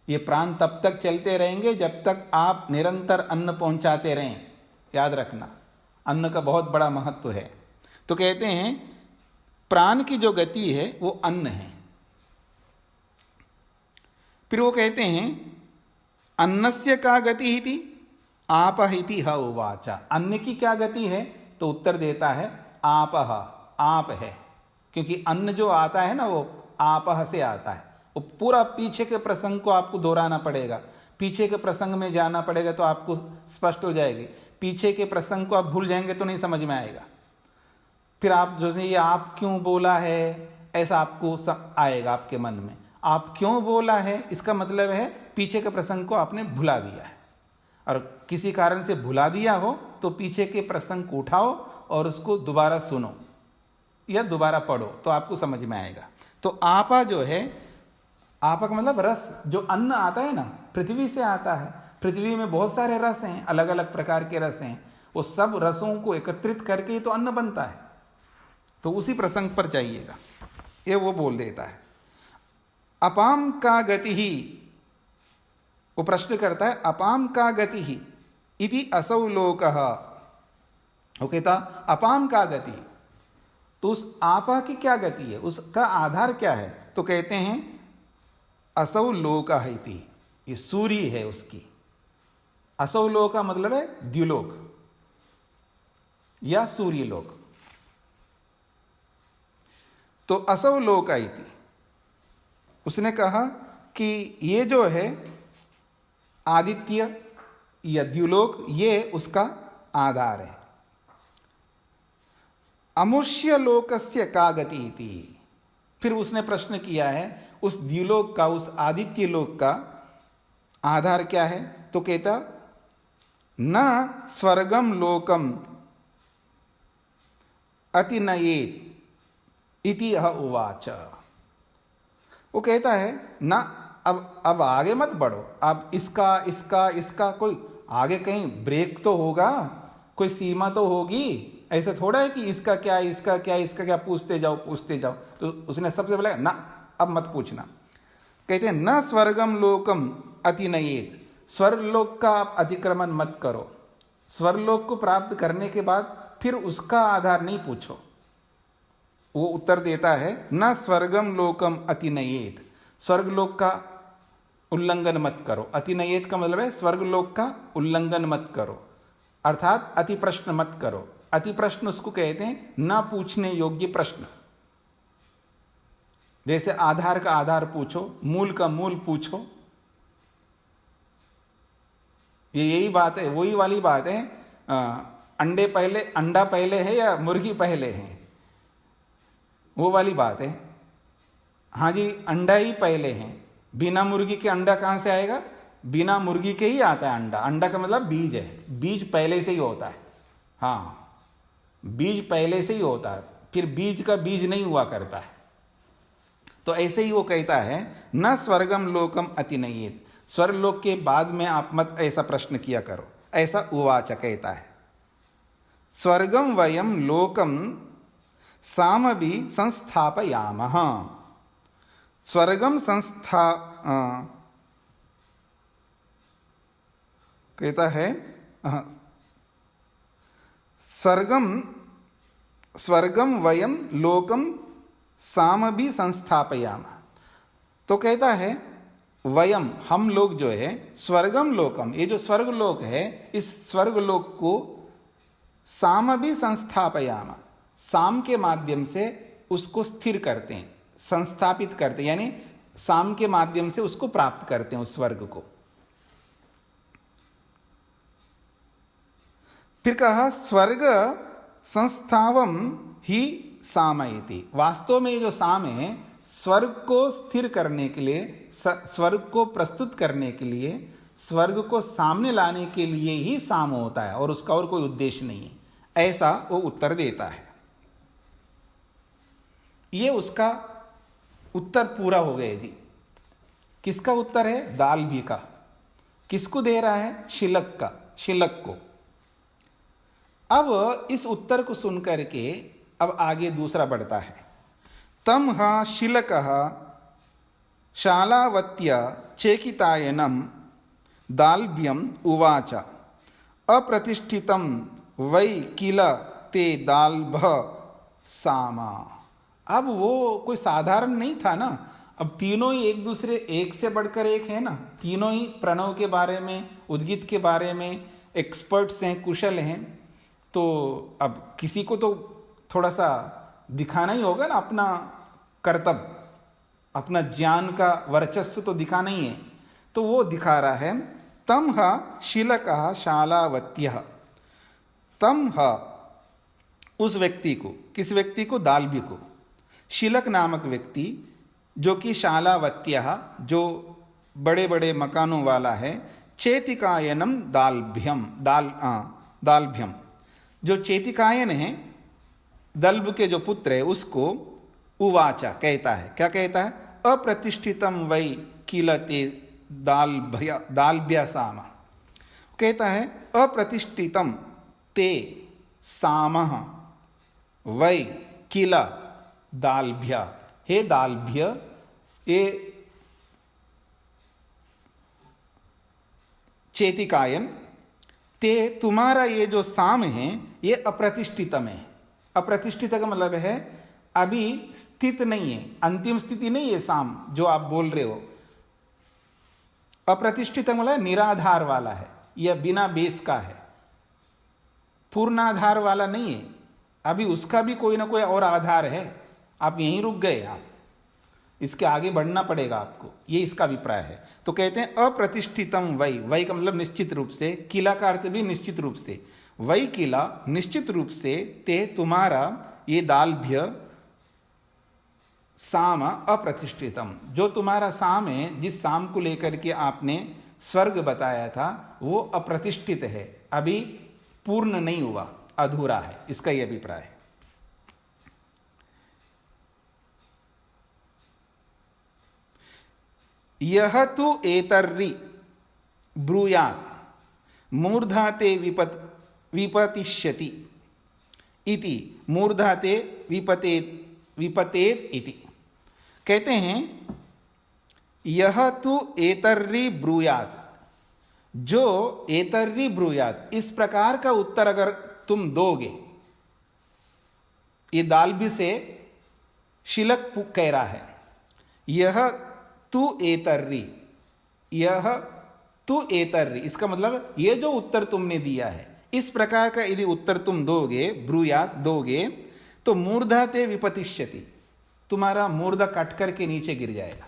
ये प्राण तब तक चलते रहेंगे जब तक आप निरंतर अन्न पहुंचाते रहें। याद रखना, अन्न का बहुत बड़ा महत्व है। तो कहते हैं प्राण की जो गति है वो अन्न है। फिर वो कहते हैं अन्नस्य का गति ही थी, आपः इति ह उवाच, अन्न की क्या गति है? तो उत्तर देता है आपः, आप है, क्योंकि अन्न जो आता है ना वो आपः से आता है। वो पूरा पीछे के प्रसंग को आपको दोहराना पड़ेगा, पीछे के प्रसंग में जाना पड़ेगा तो आपको स्पष्ट हो जाएगी। पीछे के प्रसंग को आप भूल जाएंगे तो नहीं समझ में आएगा। फिर आप जो ये आप क्यों बोला है, ऐसा आपको आएगा आपके मन में। आप क्यों बोला है, इसका मतलब है पीछे के प्रसंग को आपने भुला दिया है, और किसी कारण से भुला दिया हो तो पीछे के प्रसंग को उठाओ और उसको दोबारा सुनो या दोबारा पढ़ो तो आपको समझ में आएगा। तो आपा जो है, आपा का मतलब रस, जो अन्न आता है ना पृथ्वी से आता है। पृथ्वी में बहुत सारे रस हैं, अलग अलग प्रकार के रस हैं, वो सब रसों को एकत्रित करके ही तो अन्न बनता है। तो उसी प्रसंग पर जाइएगा, ये वो बोल देता है अपाम का गति ही, वो प्रश्न करता है अपाम का गति ही इति असौ लोकः। वो कहता अपाम का गति, तो उस आपा की क्या गति है, उसका आधार क्या है? तो कहते हैं असौ लोकः इति, ये सूर्य है उसकी। असौ लोक का मतलब है द्युलोक या सूर्यलोक। तो असौ लोक इति, उसने कहा कि ये जो है आदित्य या द्युलोक, ये उसका आधार है। अमुष्य लोकस्य का गति इति, फिर उसने प्रश्न किया है उस द्युलोक का, उस आदित्य लोक का आधार क्या है? तो कहता न स्वर्गम लोकम अतिनयेत इति यह उवाच। वो कहता है ना, अब आगे मत बढ़ो, अब इसका इसका इसका कोई आगे कहीं ब्रेक तो होगा, कोई सीमा तो होगी। ऐसा थोड़ा है कि इसका क्या इसका क्या इसका क्या पूछते जाओ पूछते जाओ। तो उसने सबसे पहले ना, अब मत पूछना। कहते हैं न स्वर्गम लोकम अतिनयेत, स्वर्गलोक का आप अतिक्रमण मत करो। स्वर्गलोक को प्राप्त करने के बाद फिर उसका आधार नहीं पूछो। वो उत्तर देता है न स्वर्गम लोकम अतिनयेत, स्वर्गलोक का उल्लंघन मत करो। अतिनयेत का मतलब है स्वर्गलोक का उल्लंघन मत करो, अर्थात अति प्रश्न मत करो। अति प्रश्न उसको कहते हैं न पूछने योग्य प्रश्न। जैसे आधार का आधार पूछो, मूल का मूल पूछो, ये यही बात है, वही वाली बात है। अंडे पहले, अंडा पहले है या मुर्गी पहले है, वो वाली बात है। हाँ जी, अंडा ही पहले है, बिना मुर्गी के अंडा कहाँ से आएगा? बिना मुर्गी के ही आता है अंडा। अंडा का मतलब बीज है, बीज पहले से ही होता है। हाँ, बीज पहले से ही होता है, फिर बीज का बीज नहीं हुआ करता है। तो ऐसे ही वो कहता है न स्वर्गम लोकम अतिनयेत, स्वर्गलोक के बाद में आप मत ऐसा प्रश्न किया करो। ऐसा उवाच कहता है स्वर्गम वयम लोकम सामभि संस्थापयामः। स्वर्गम संस्था कहता है स्वर्गम वयम लोकम सामभि संस्थापयामः। तो कहता है वयम, हम लोग जो है, स्वर्गम लोकम, ये जो स्वर्ग लोक है, इस स्वर्ग लोक को सामभि संस्थापयामः, साम के माध्यम से उसको स्थिर करते हैं, संस्थापित करते हैं, यानी साम के माध्यम से उसको प्राप्त करते हैं, उस स्वर्ग को। फिर कहा स्वर्ग संस्थावम ही साम इति, वास्तव में ये जो साम है स्वर्ग को स्थिर करने के लिए, स्वर्ग को प्रस्तुत करने के लिए, स्वर्ग को सामने लाने के लिए ही साम होता है और उसका और कोई उद्देश्य नहीं है, ऐसा वो उत्तर देता है। ये उसका उत्तर पूरा हो गया जी। किसका उत्तर है? दाल्भी का। किसको दे रहा है? शिलक का, शिलक को। अब इस उत्तर को सुनकर के अब आगे दूसरा बढ़ता है। तम हा शिलकः शालावत्या चेकितायनम दाल्भ्यम उवाच अप्रतिष्ठितं वै किल ते दाल्भ सामा। अब वो कोई साधारण नहीं था ना, अब तीनों ही एक दूसरे, एक से बढ़कर एक है ना, तीनों ही प्रणव के बारे में, उद्गीत के बारे में एक्सपर्ट्स हैं, कुशल हैं। तो अब किसी को तो थोड़ा सा दिखाना ही होगा ना अपना कर्तव्य, अपना ज्ञान का वर्चस्व तो दिखाना ही है। तो वो दिखा रहा है। तम ह शिलकः शालावत्यः, तम ह उस व्यक्ति को, किस व्यक्ति को? दाल्भी को। शिलक नामक व्यक्ति जो कि शालावत्यः, जो बड़े बड़े मकानों वाला है, चेतिकायनम दाल्भ्यम, दाल्भ्यम, जो चेतिकायन है, दल्भ के जो पुत्र है, उसको उवाचा कहता है। क्या कहता है? अप्रतिष्ठितम वै किल ते दाल्भ्य साम। कहता है अप्रतिष्ठितम ते सामः वै किल दाल्भ्य, हे दाल्भ्य, ये चेतिकायन, ते तुम्हारा ये जो साम है ये अप्रतिष्ठितम है। अप्रतिष्ठित का मतलब है अभी स्थित नहीं है, अंतिम स्थिति नहीं है साम जो आप बोल रहे हो। अप्रतिष्ठित मतलब निराधार वाला है, यह बिना बेस का है, पूर्णाधार वाला नहीं है। अभी उसका भी कोई ना कोई और आधार है, आप यहीं रुक गए, आप इसके आगे बढ़ना पड़ेगा आपको, ये इसका अभिप्राय है। तो कहते हैं अप्रतिष्ठितम वै, वै का मतलब निश्चित रूप से, किला का अर्थ भी निश्चित रूप से, वै किला निश्चित रूप से, ते तुम्हारा ये दाल्भ्य साम अप्रतिष्ठितम, जो तुम्हारा साम है, जिस साम को लेकर के आपने स्वर्ग बताया था, वो अप्रतिष्ठित है, अभी पूर्ण नहीं हुआ, अधूरा है, इसका यह अभिप्राय है। यह तु एतर्रि ब्रूयात् मूर्धाते विपतिष्यति इति, मूर्धाते विपतेत इति। कहते हैं यह तु एतर्रि ब्रूयात्, जो एतर्रि ब्रूयात्, इस प्रकार का उत्तर अगर तुम दोगे, ये दाल्भी से शिलक कह रहा है, यह तु एतर्रि, यह तु एतर्रि, इसका मतलब ये जो उत्तर तुमने दिया है, इस प्रकार का यदि उत्तर तुम दोगे, ब्रूयात् दोगे, तो मूर्धा ते विपतिष्यति, तुम्हारा मूर्धा कट करके नीचे गिर जाएगा।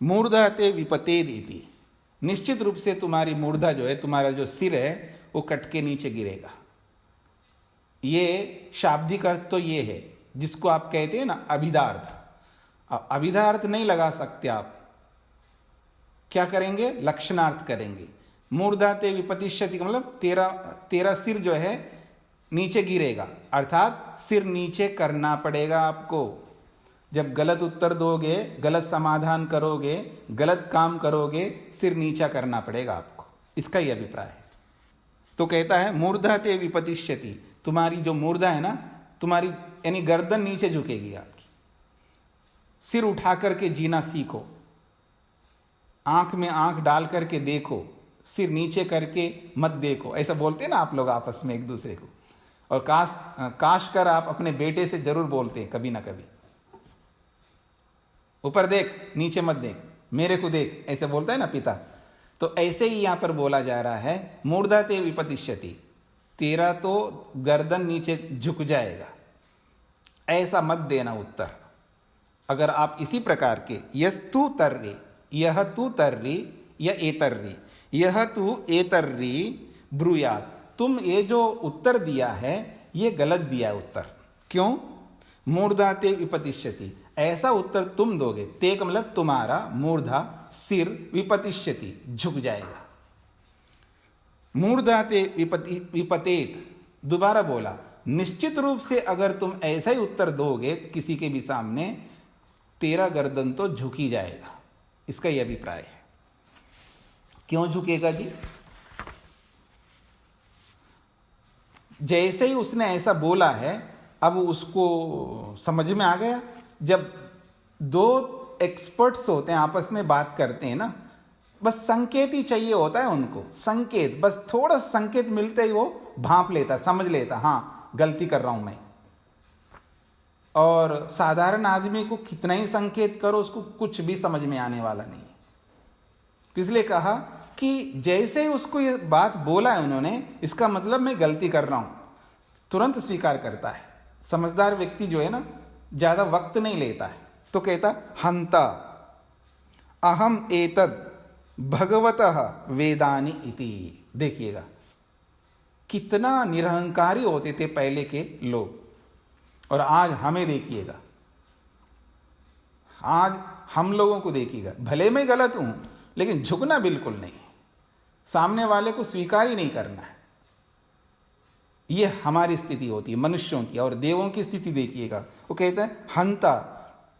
मूर्धा ते विपतेद इति, निश्चित रूप से तुम्हारी मूर्धा जो है, तुम्हारा जो सिर है, वो कट के नीचे गिरेगा। ये शाब्दिक अर्थ तो ये है जिसको आप कहते हैं ना अभिधार्थ। अब अभिधार्थ नहीं लगा सकते आप, क्या करेंगे? लक्षणार्थ करेंगे। मूर्धा ते विपतिष्यति का मतलब तेरा सिर जो है नीचे गिरेगा, अर्थात सिर नीचे करना पड़ेगा आपको। जब गलत उत्तर दोगे, गलत समाधान करोगे, गलत काम करोगे, सिर नीचा करना पड़ेगा आपको, इसका ही अभिप्राय है। तो कहता है मूर्धा ते विपतिष्यति, तुम्हारी जो मूर्धा है ना, तुम्हारी यानी गर्दन नीचे झुकेगी आपकी। सिर उठा करके जीना सीखो, आंख में आंख डाल करके देखो, सिर नीचे करके मत देखो, ऐसा बोलते हैं ना आप लोग आपस में एक दूसरे को। और काश कर आप अपने बेटे से जरूर बोलते हैं कभी ना कभी, ऊपर देख नीचे मत देख, मेरे को देख, ऐसे बोलता है ना पिता। तो ऐसे ही यहां पर बोला जा रहा है मूर्धा ते विपतिष्यति, तेरा तो गर्दन नीचे झुक जाएगा, ऐसा मत देना उत्तर। अगर आप इसी प्रकार के यस्तु तर्री, यह तु तर्री या एतर्री, यह तु एतर्री ब्रूयात्, तुम ये जो उत्तर दिया है ये गलत दिया है उत्तर। क्यों? मूर्धा ते विपतिष्यति, ऐसा उत्तर तुम दोगे। ते का मतलब तुम्हारा, मूर्धा सिर, विपतिष्यति झुक जाएगा। मूर्धा ते विपतेत, दोबारा बोला, निश्चित रूप से अगर तुम ऐसा ही उत्तर दोगे किसी के भी सामने, तेरा गर्दन तो झुक ही जाएगा। इसका यह अभिप्राय है। क्यों झुकेगा जी? जैसे ही उसने ऐसा बोला है, अब उसको समझ में आ गया। जब दो एक्सपर्ट्स होते हैं, आपस में बात करते हैं ना, बस संकेत ही चाहिए होता है उनको, संकेत, बस थोड़ा संकेत मिलते ही वो भांप लेता, समझ लेता, हाँ गलती कर रहा हूं मैं। और साधारण आदमी को कितना ही संकेत करो, उसको कुछ भी समझ में आने वाला नहीं है। तो इसलिए कहा कि जैसे ही उसको ये बात बोला है उन्होंने, इसका मतलब मैं गलती कर रहा हूं, तुरंत स्वीकार करता है। समझदार व्यक्ति जो है ना, ज्यादा वक्त नहीं लेता है। तो कहता हंता अहम एतद भगवतः वेदानि इति। देखिएगा कितना निरहंकारी होते थे पहले के लोग, और आज हमें देखिएगा, आज हम लोगों को देखिएगा। भले मैं गलत हूं, लेकिन झुकना बिल्कुल नहीं, सामने वाले को स्वीकार ही नहीं करना है। यह हमारी स्थिति होती है मनुष्यों की। और देवों की स्थिति देखिएगा, वो कहते हैं हंता,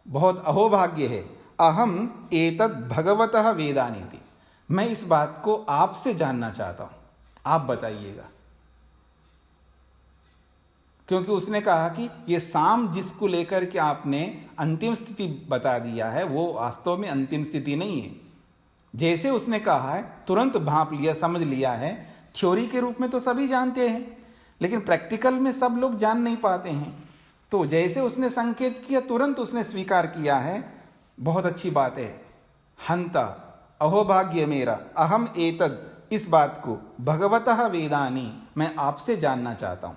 बहुत अहोभाग्य है, अहम एतद भगवतः वेदानीति, मैं इस बात को आपसे जानना चाहता हूं, आप बताइएगा। क्योंकि उसने कहा कि ये साम जिसको लेकर के आपने अंतिम स्थिति बता दिया है, वो वास्तव में अंतिम स्थिति नहीं है। जैसे उसने कहा है, तुरंत भांप लिया, समझ लिया है। थ्योरी के रूप में तो सभी जानते हैं, लेकिन प्रैक्टिकल में सब लोग जान नहीं पाते हैं। तो जैसे उसने संकेत किया, तुरंत उसने स्वीकार किया है, बहुत अच्छी बात है। हंता, अहोभाग्य मेरा, अहम एतद, इस बात को, भगवतः वेदानी, मैं आपसे जानना चाहता हूं।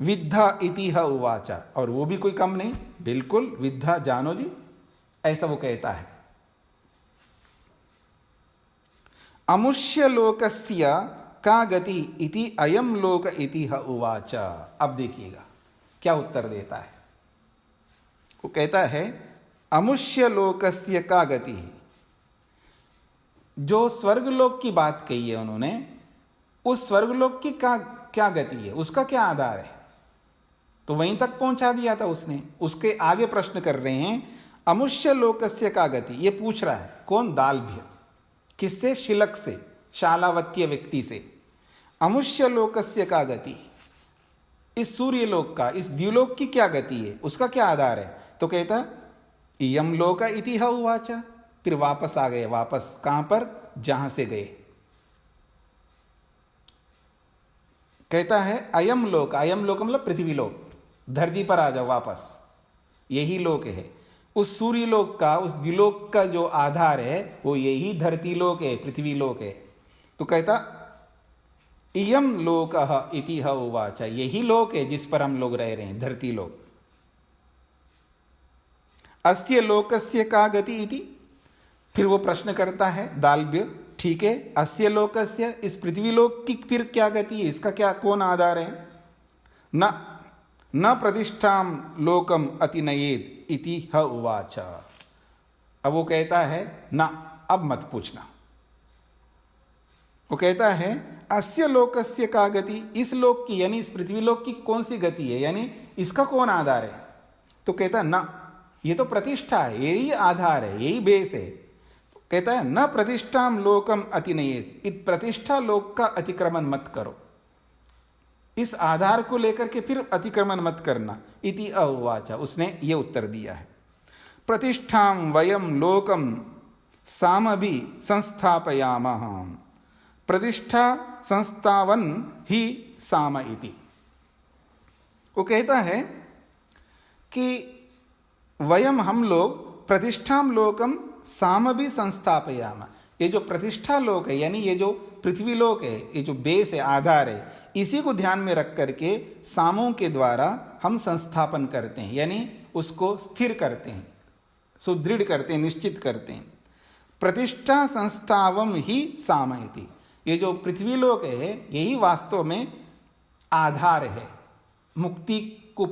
विद्धा इति ह उवाचा, और वो भी कोई कम नहीं, बिल्कुल विद्धा जानो जी, ऐसा वो कहता है। अमुष्य लोकस्य का गति इति अयम लोक इति ह उवाच। अब देखिएगा क्या उत्तर देता है। वो कहता है अमुष्य लोकस्य का गति, जो स्वर्गलोक की बात कही है उन्होंने, उस स्वर्गलोक की क्या गति है, उसका क्या आधार है। तो वहीं तक पहुंचा दिया था उसने। उसके आगे प्रश्न कर रहे हैं, अमुष्य लोकस्य का गति, ये पूछ रहा है कौन? दालभ्य। किससे? शिलक से, शालावत्य व्यक्ति से। अमुष्य लोकस्य का गति, इस सूर्य लोक का, इस द्युलोक की क्या गति है, उसका क्या आधार है। तो कहता इयम लोक इति ह उवाच, फिर वापस आ गए। वापस कहां पर? जहां से गए। कहता है अयम लोक, अयम लोक मतलब पृथ्वी लोक, धरती पर आ जाओ वापस, यही लोक है। उस सूर्य लोक का, उस द्युलोक का जो आधार है, वो यही धरती लोक है, पृथ्वी लोक है। तो कहता इयम लोकः इति ह उवाच, यही लोक है जिस पर हम लोग रह रहे हैं, धरती लोक। अस्य लोकस्य का गति इति, फिर वो प्रश्न करता है दालव्य, ठीक है, अस्य लोकस्य, इस पृथ्वी लोक की फिर क्या गति है, इसका क्या कौन आधार है। न प्रतिष्ठाम लोकम अतिनयेद इति ह उवाच। अब वो कहता है ना, अब मत पूछना। वो कहता है अस्य लोकस्य का गति, इस लोक की यानी इस पृथ्वी लोक की कौन सी गति है, यानी इसका कौन आधार है। तो कहता ना, ये तो प्रतिष्ठा है, यही आधार है, यही बेस है। तो कहता है न प्रतिष्ठाम लोकम अतिनयेत, इस प्रतिष्ठा लोक का अतिक्रमण मत करो, इस आधार को लेकर के फिर अतिक्रमण मत करना। इति अउवाच, उसने ये उत्तर दिया है। प्रतिष्ठाम वयम लोकम सामभि संस्थापयामः, प्रतिष्ठा संस्थावन ही साम इति। वो कहता है कि वयम, हम लोग, प्रतिष्ठाम लोकम सामभि संस्थापयामः, ये जो प्रतिष्ठा लोक है यानी ये जो पृथ्वी लोक है, ये जो बेस है, आधार है, इसी को ध्यान में रख करके सामों के द्वारा हम संस्थापन करते हैं, यानी उसको स्थिर करते हैं, सुदृढ़ करते हैं, निश्चित करते हैं। प्रतिष्ठा संस्थावम ही साम इति, ये जो पृथ्वी लोक है यही वास्तव में आधार है, मुक्ति को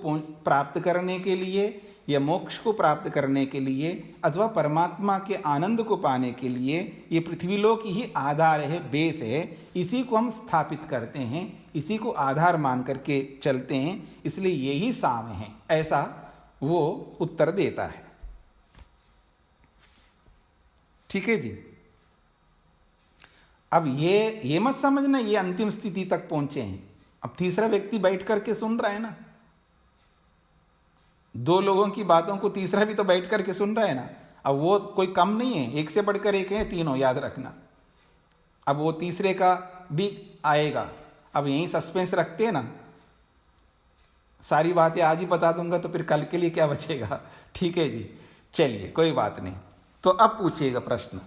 प्राप्त करने के लिए या मोक्ष को प्राप्त करने के लिए अथवा परमात्मा के आनंद को पाने के लिए ये पृथ्वीलोक ही आधार है, बेस है। इसी को हम स्थापित करते हैं, इसी को आधार मान करके चलते हैं, इसलिए यही साम है, ऐसा वो उत्तर देता है। ठीक है जी। अब ये मत समझना ये अंतिम स्थिति तक पहुंचे हैं। अब तीसरा व्यक्ति बैठ करके सुन रहा है ना, दो लोगों की बातों को तीसरा भी तो बैठ करके सुन रहा है ना। अब वो कोई कम नहीं है, एक से बढ़कर एक है, तीनों याद रखना। अब वो तीसरे का भी आएगा। अब यहीं सस्पेंस रखते हैं ना, सारी बातें आज ही बता दूंगा तो फिर कल के लिए क्या बचेगा। ठीक है जी, चलिए कोई बात नहीं। तो अब पूछिएगा प्रश्न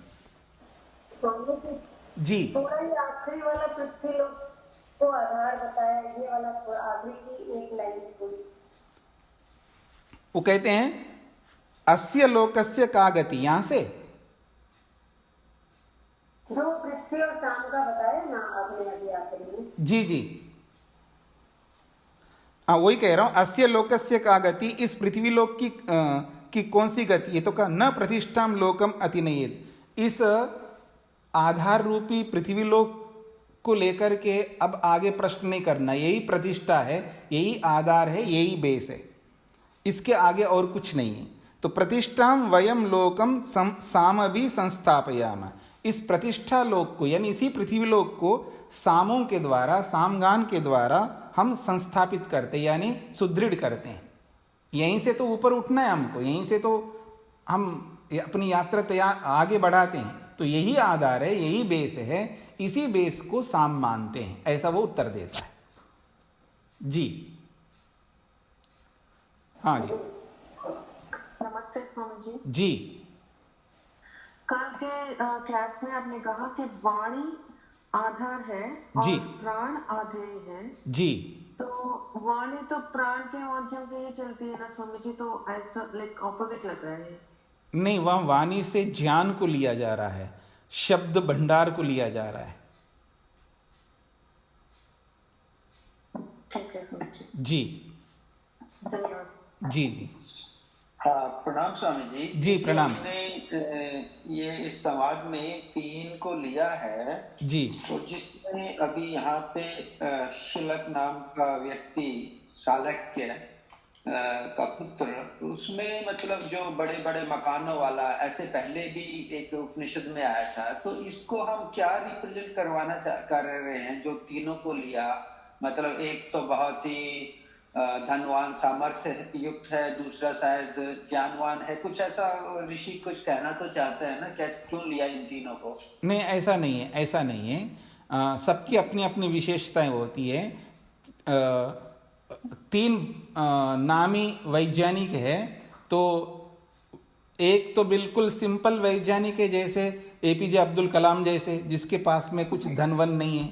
जी। थोड़ा ही आखिरी वाला पृथ्वी लोक को आधार बताया, ये वाला आखिरी की एक लाइन पूरी। वो कहते हैं अस्य लोकस्य का गति, यहां से जो पृथ्वी और शाम का बताया ना आपने अभी आखिरी में। जी जी, हाँ वही कह रहा हूं। अस्य लोकस्य का गति, इस पृथ्वी लोक की कौन सी गति है? तो कहा न प्रतिष्ठाम लोकम अतिनयेत। इस आधार रूपी पृथ्वी लोक को लेकर के अब आगे प्रश्न नहीं करना, यही प्रतिष्ठा है, यही आधार है, यही बेस है, इसके आगे और कुछ नहीं है। तो प्रतिष्ठाम वयम लोकम साम भी संस्थापयाम। इस प्रतिष्ठा लोक को यानी इसी पृथ्वी लोक को सामों के द्वारा, सामगान के द्वारा हम संस्थापित करते यानी सुदृढ़ करते हैं। यहीं से तो ऊपर उठना है हमको, यहीं से तो हम अपनी यात्रा आगे बढ़ाते हैं। तो यही आधार है, यही बेस है, इसी बेस को साम मानते हैं, ऐसा वो उत्तर देता है जी। हाँ जी, नमस्ते स्वामी जी। जी कल के क्लास में आपने कहा कि वाणी आधार है और जी, प्राण आधेय है जी। तो वाणी तो प्राण के माध्यम से ही चलती है ना स्वामी जी, तो ऐसा लाइक ऑपोजिट लग रहा है। नहीं, वहां वाणी से ज्ञान को लिया जा रहा है, शब्द भंडार को लिया जा रहा है। ठीक है स्वामी जी, जी धन्यवाद। जी जी। हाँ, प्रणाम स्वामी जी। जी प्रणाम। हमने ये इस संवाद में 3 को लिया है जी। तो जिसमें अभी यहाँ पे शिलक नाम का व्यक्ति शालक्य का पुत्र, उसमें मतलब जो बड़े बड़े मकानों वाला, ऐसे पहले भी एक उपनिषद में आया था। तो इसको हम क्या रिप्रेजेंट करवाना कर रहे हैं जो तीनों को लिया? मतलब एक तो बहुत ही धनवान सामर्थ्य युक्त है, दूसरा शायद ज्ञानवान है, कुछ ऐसा ऋषि कुछ कहना तो चाहते हैं ना, कैसे क्यों लिया इन तीनों को? नहीं, ऐसा नहीं है, ऐसा नहीं है। सबकी अपनी अपनी विशेषताएं होती है। 3 नामी वैज्ञानिक है, तो एक तो बिल्कुल सिंपल वैज्ञानिक है जैसे एपीजे अब्दुल कलाम जैसे, जिसके पास में कुछ धन वन नहीं है।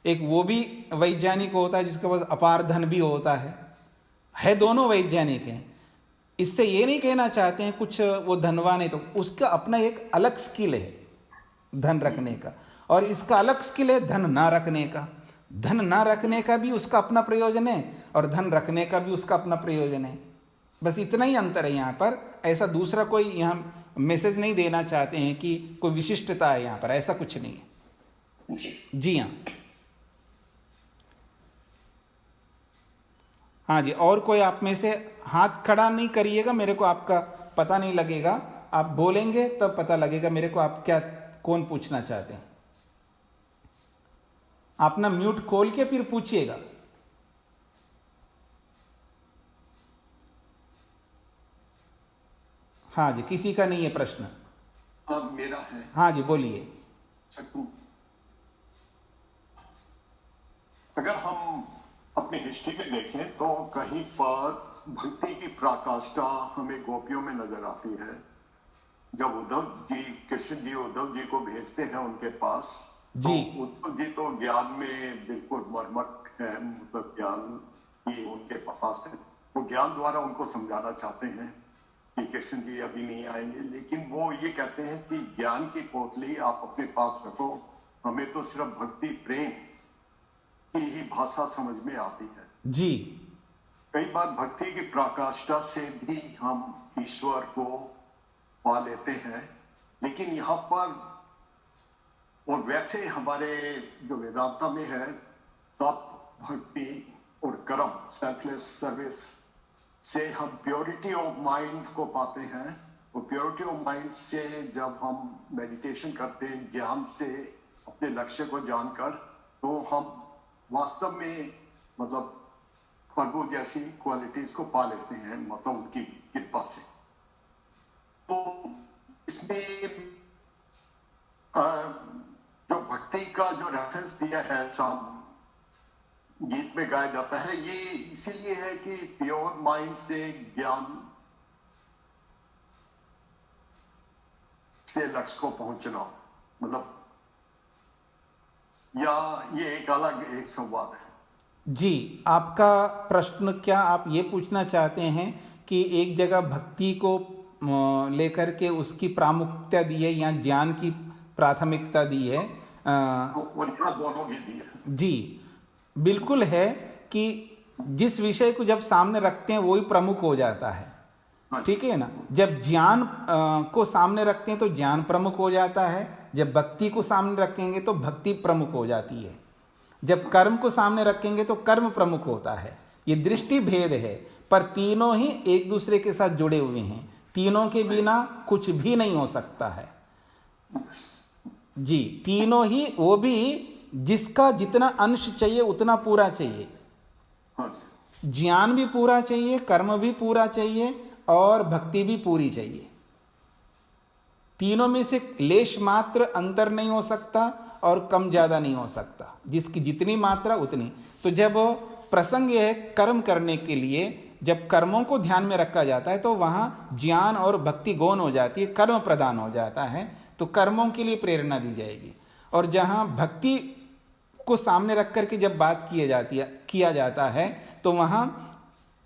एक वो भी वैज्ञानिक होता है जिसके पास अपार धन भी होता है दोनों वैज्ञानिक हैं। इससे ये नहीं कहना चाहते हैं कुछ वो धनवान है तो उसका अपना एक अलग स्किल है धन रखने का, और इसका अलग स्किल है धन ना रखने का। धन ना रखने का भी उसका अपना प्रयोजन है और धन रखने का भी उसका अपना प्रयोजन है। बस इतना ही अंतर है यहाँ पर। ऐसा दूसरा कोई यहाँ मैसेज नहीं देना चाहते हैं कि कोई विशिष्टता है यहाँ पर, ऐसा कुछ नहीं है जी। हाँ हाँ जी। और कोई आप में से हाथ खड़ा नहीं करिएगा, मेरे को आपका पता नहीं लगेगा। आप बोलेंगे तब पता लगेगा मेरे को आप क्या, कौन पूछना चाहते हैं। आप ना म्यूट खोल के फिर पूछिएगा। हाँ जी, किसी का नहीं है प्रश्न? हाँ मेरा है। हाँ जी बोलिए। अगर हम अपनी हिस्ट्री में देखें तो कहीं पर भक्ति की पराकाष्ठा हमें गोपियों में नजर आती है। जब उद्धव जी, कृष्ण जी उद्धव जी को भेजते हैं उनके पास जी, तो उद्धव जी तो ज्ञान में बिल्कुल मर्मक है, मतलब ज्ञान ही उनके पास है। वो ज्ञान द्वारा उनको समझाना चाहते हैं कि कृष्ण जी अभी नहीं आएंगे, लेकिन वो ये कहते हैं कि ज्ञान की पोतली आप अपने पास रखो, हमें तो सिर्फ भक्ति प्रेम की ही भाषा समझ में आती है जी। कई बार भक्ति की पराकाष्ठा से भी हम ईश्वर को पा लेते हैं, लेकिन यहाँ पर और वैसे हमारे जो वेदांता में है तप, भक्ति और कर्म, सेल्फलेस सर्विस से हम प्योरिटी ऑफ माइंड को पाते हैं। और प्योरिटी ऑफ माइंड से जब हम मेडिटेशन करते हैं ज्ञान से अपने लक्ष्य को जानकर, तो हम वास्तव में मतलब प्रभु जैसी क्वालिटीज को पा लेते हैं, मतलब उनकी कृपा से। तो इसमें जो भक्ति का जो रेफरेंस दिया है शाम गीत में गाया जाता है, ये इसीलिए है कि प्योर माइंड से ज्ञान से लक्ष्य को पहुंचना, मतलब या ये एक अलग एक संवाद है। जी, आपका प्रश्न क्या आप ये पूछना चाहते हैं कि एक जगह भक्ति को लेकर के उसकी प्रामुख्यता दी है या ज्ञान की प्राथमिकता दी है? दोनों की दी है। जी बिल्कुल है कि जिस विषय को जब सामने रखते हैं वही प्रमुख हो जाता है, ठीक है ना। जब ज्ञान को सामने रखते हैं तो ज्ञान प्रमुख हो जाता है, जब भक्ति को सामने रखेंगे तो भक्ति प्रमुख हो जाती है, जब कर्म को सामने रखेंगे तो कर्म प्रमुख होता है। ये दृष्टि भेद है, पर तीनों ही एक दूसरे के साथ जुड़े हुए हैं, तीनों के बिना कुछ भी नहीं हो सकता है। जी, तीनों ही, वो भी जिसका जितना अंश चाहिए उतना पूरा चाहिए, ज्ञान भी पूरा चाहिए, कर्म भी पूरा चाहिए और भक्ति भी पूरी चाहिए। तीनों में से लेश मात्र अंतर नहीं हो सकता और कम ज्यादा नहीं हो सकता, जिसकी जितनी मात्रा उतनी। तो जब प्रसंग है कर्म करने के लिए, जब कर्मों को ध्यान में रखा जाता है तो वहां ज्ञान और भक्ति गौण हो जाती है, कर्म प्रदान हो जाता है, तो कर्मों के लिए प्रेरणा दी जाएगी। और जहां भक्ति को सामने रख करके जब बात किया जाता है तो वहां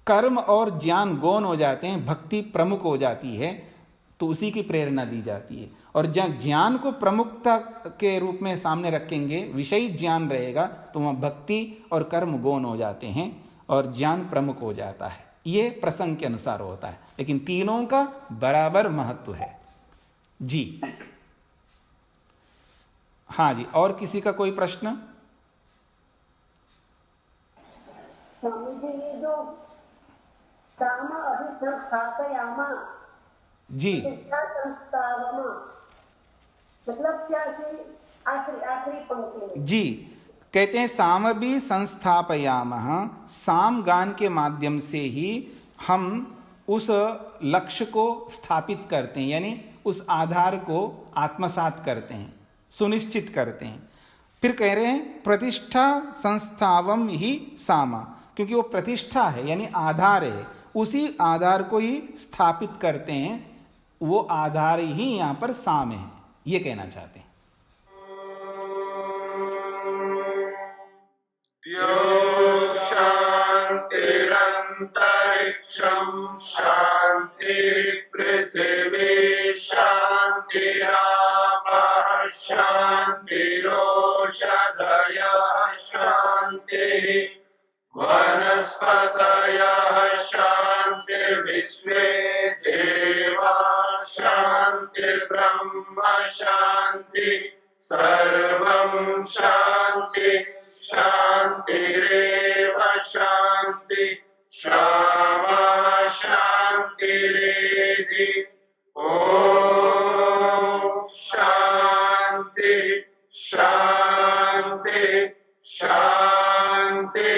कर्म और ज्ञान गौण हो जाते हैं, भक्ति प्रमुख हो जाती है, तो उसी की प्रेरणा दी जाती है। और जब ज्ञान को प्रमुखता के रूप में सामने रखेंगे, विषयी ज्ञान रहेगा, तो वहाँ भक्ति और कर्म गौण हो जाते हैं और ज्ञान प्रमुख हो जाता है। ये प्रसंग के अनुसार होता है, लेकिन तीनों का बराबर महत्व है। जी हाँ जी, और किसी का कोई प्रश्न? स्वामी जी, ये जो काम अभिसंस्थापयामा जी, संस्थावमा, मतलब क्या कि आखिरी पंक्ति में जी कहते हैं साम भी संस्थापयामः, साम गान के माध्यम से ही हम उस लक्ष्य को स्थापित करते हैं, यानी उस आधार को आत्मसात करते हैं, सुनिश्चित करते हैं। फिर कह रहे हैं प्रतिष्ठा संस्थावम ही सामा, क्योंकि वो प्रतिष्ठा है यानी आधार है, उसी आधार को ही स्थापित करते हैं, वो आधार ही यहां पर साम है, ये कहना चाहते हैं। शांतिरंतरिक्षं शांति पृथिवी शांतिरापः शांतिरोषधयः शांतिः वनस्पतयः शांतिर्विश्वे देवाः शांतिर्ब्रह्म शांति सर्वं शांति शांतिरेव शांति क्षमा शांतिरेधि। ओम शांति शांति शांति।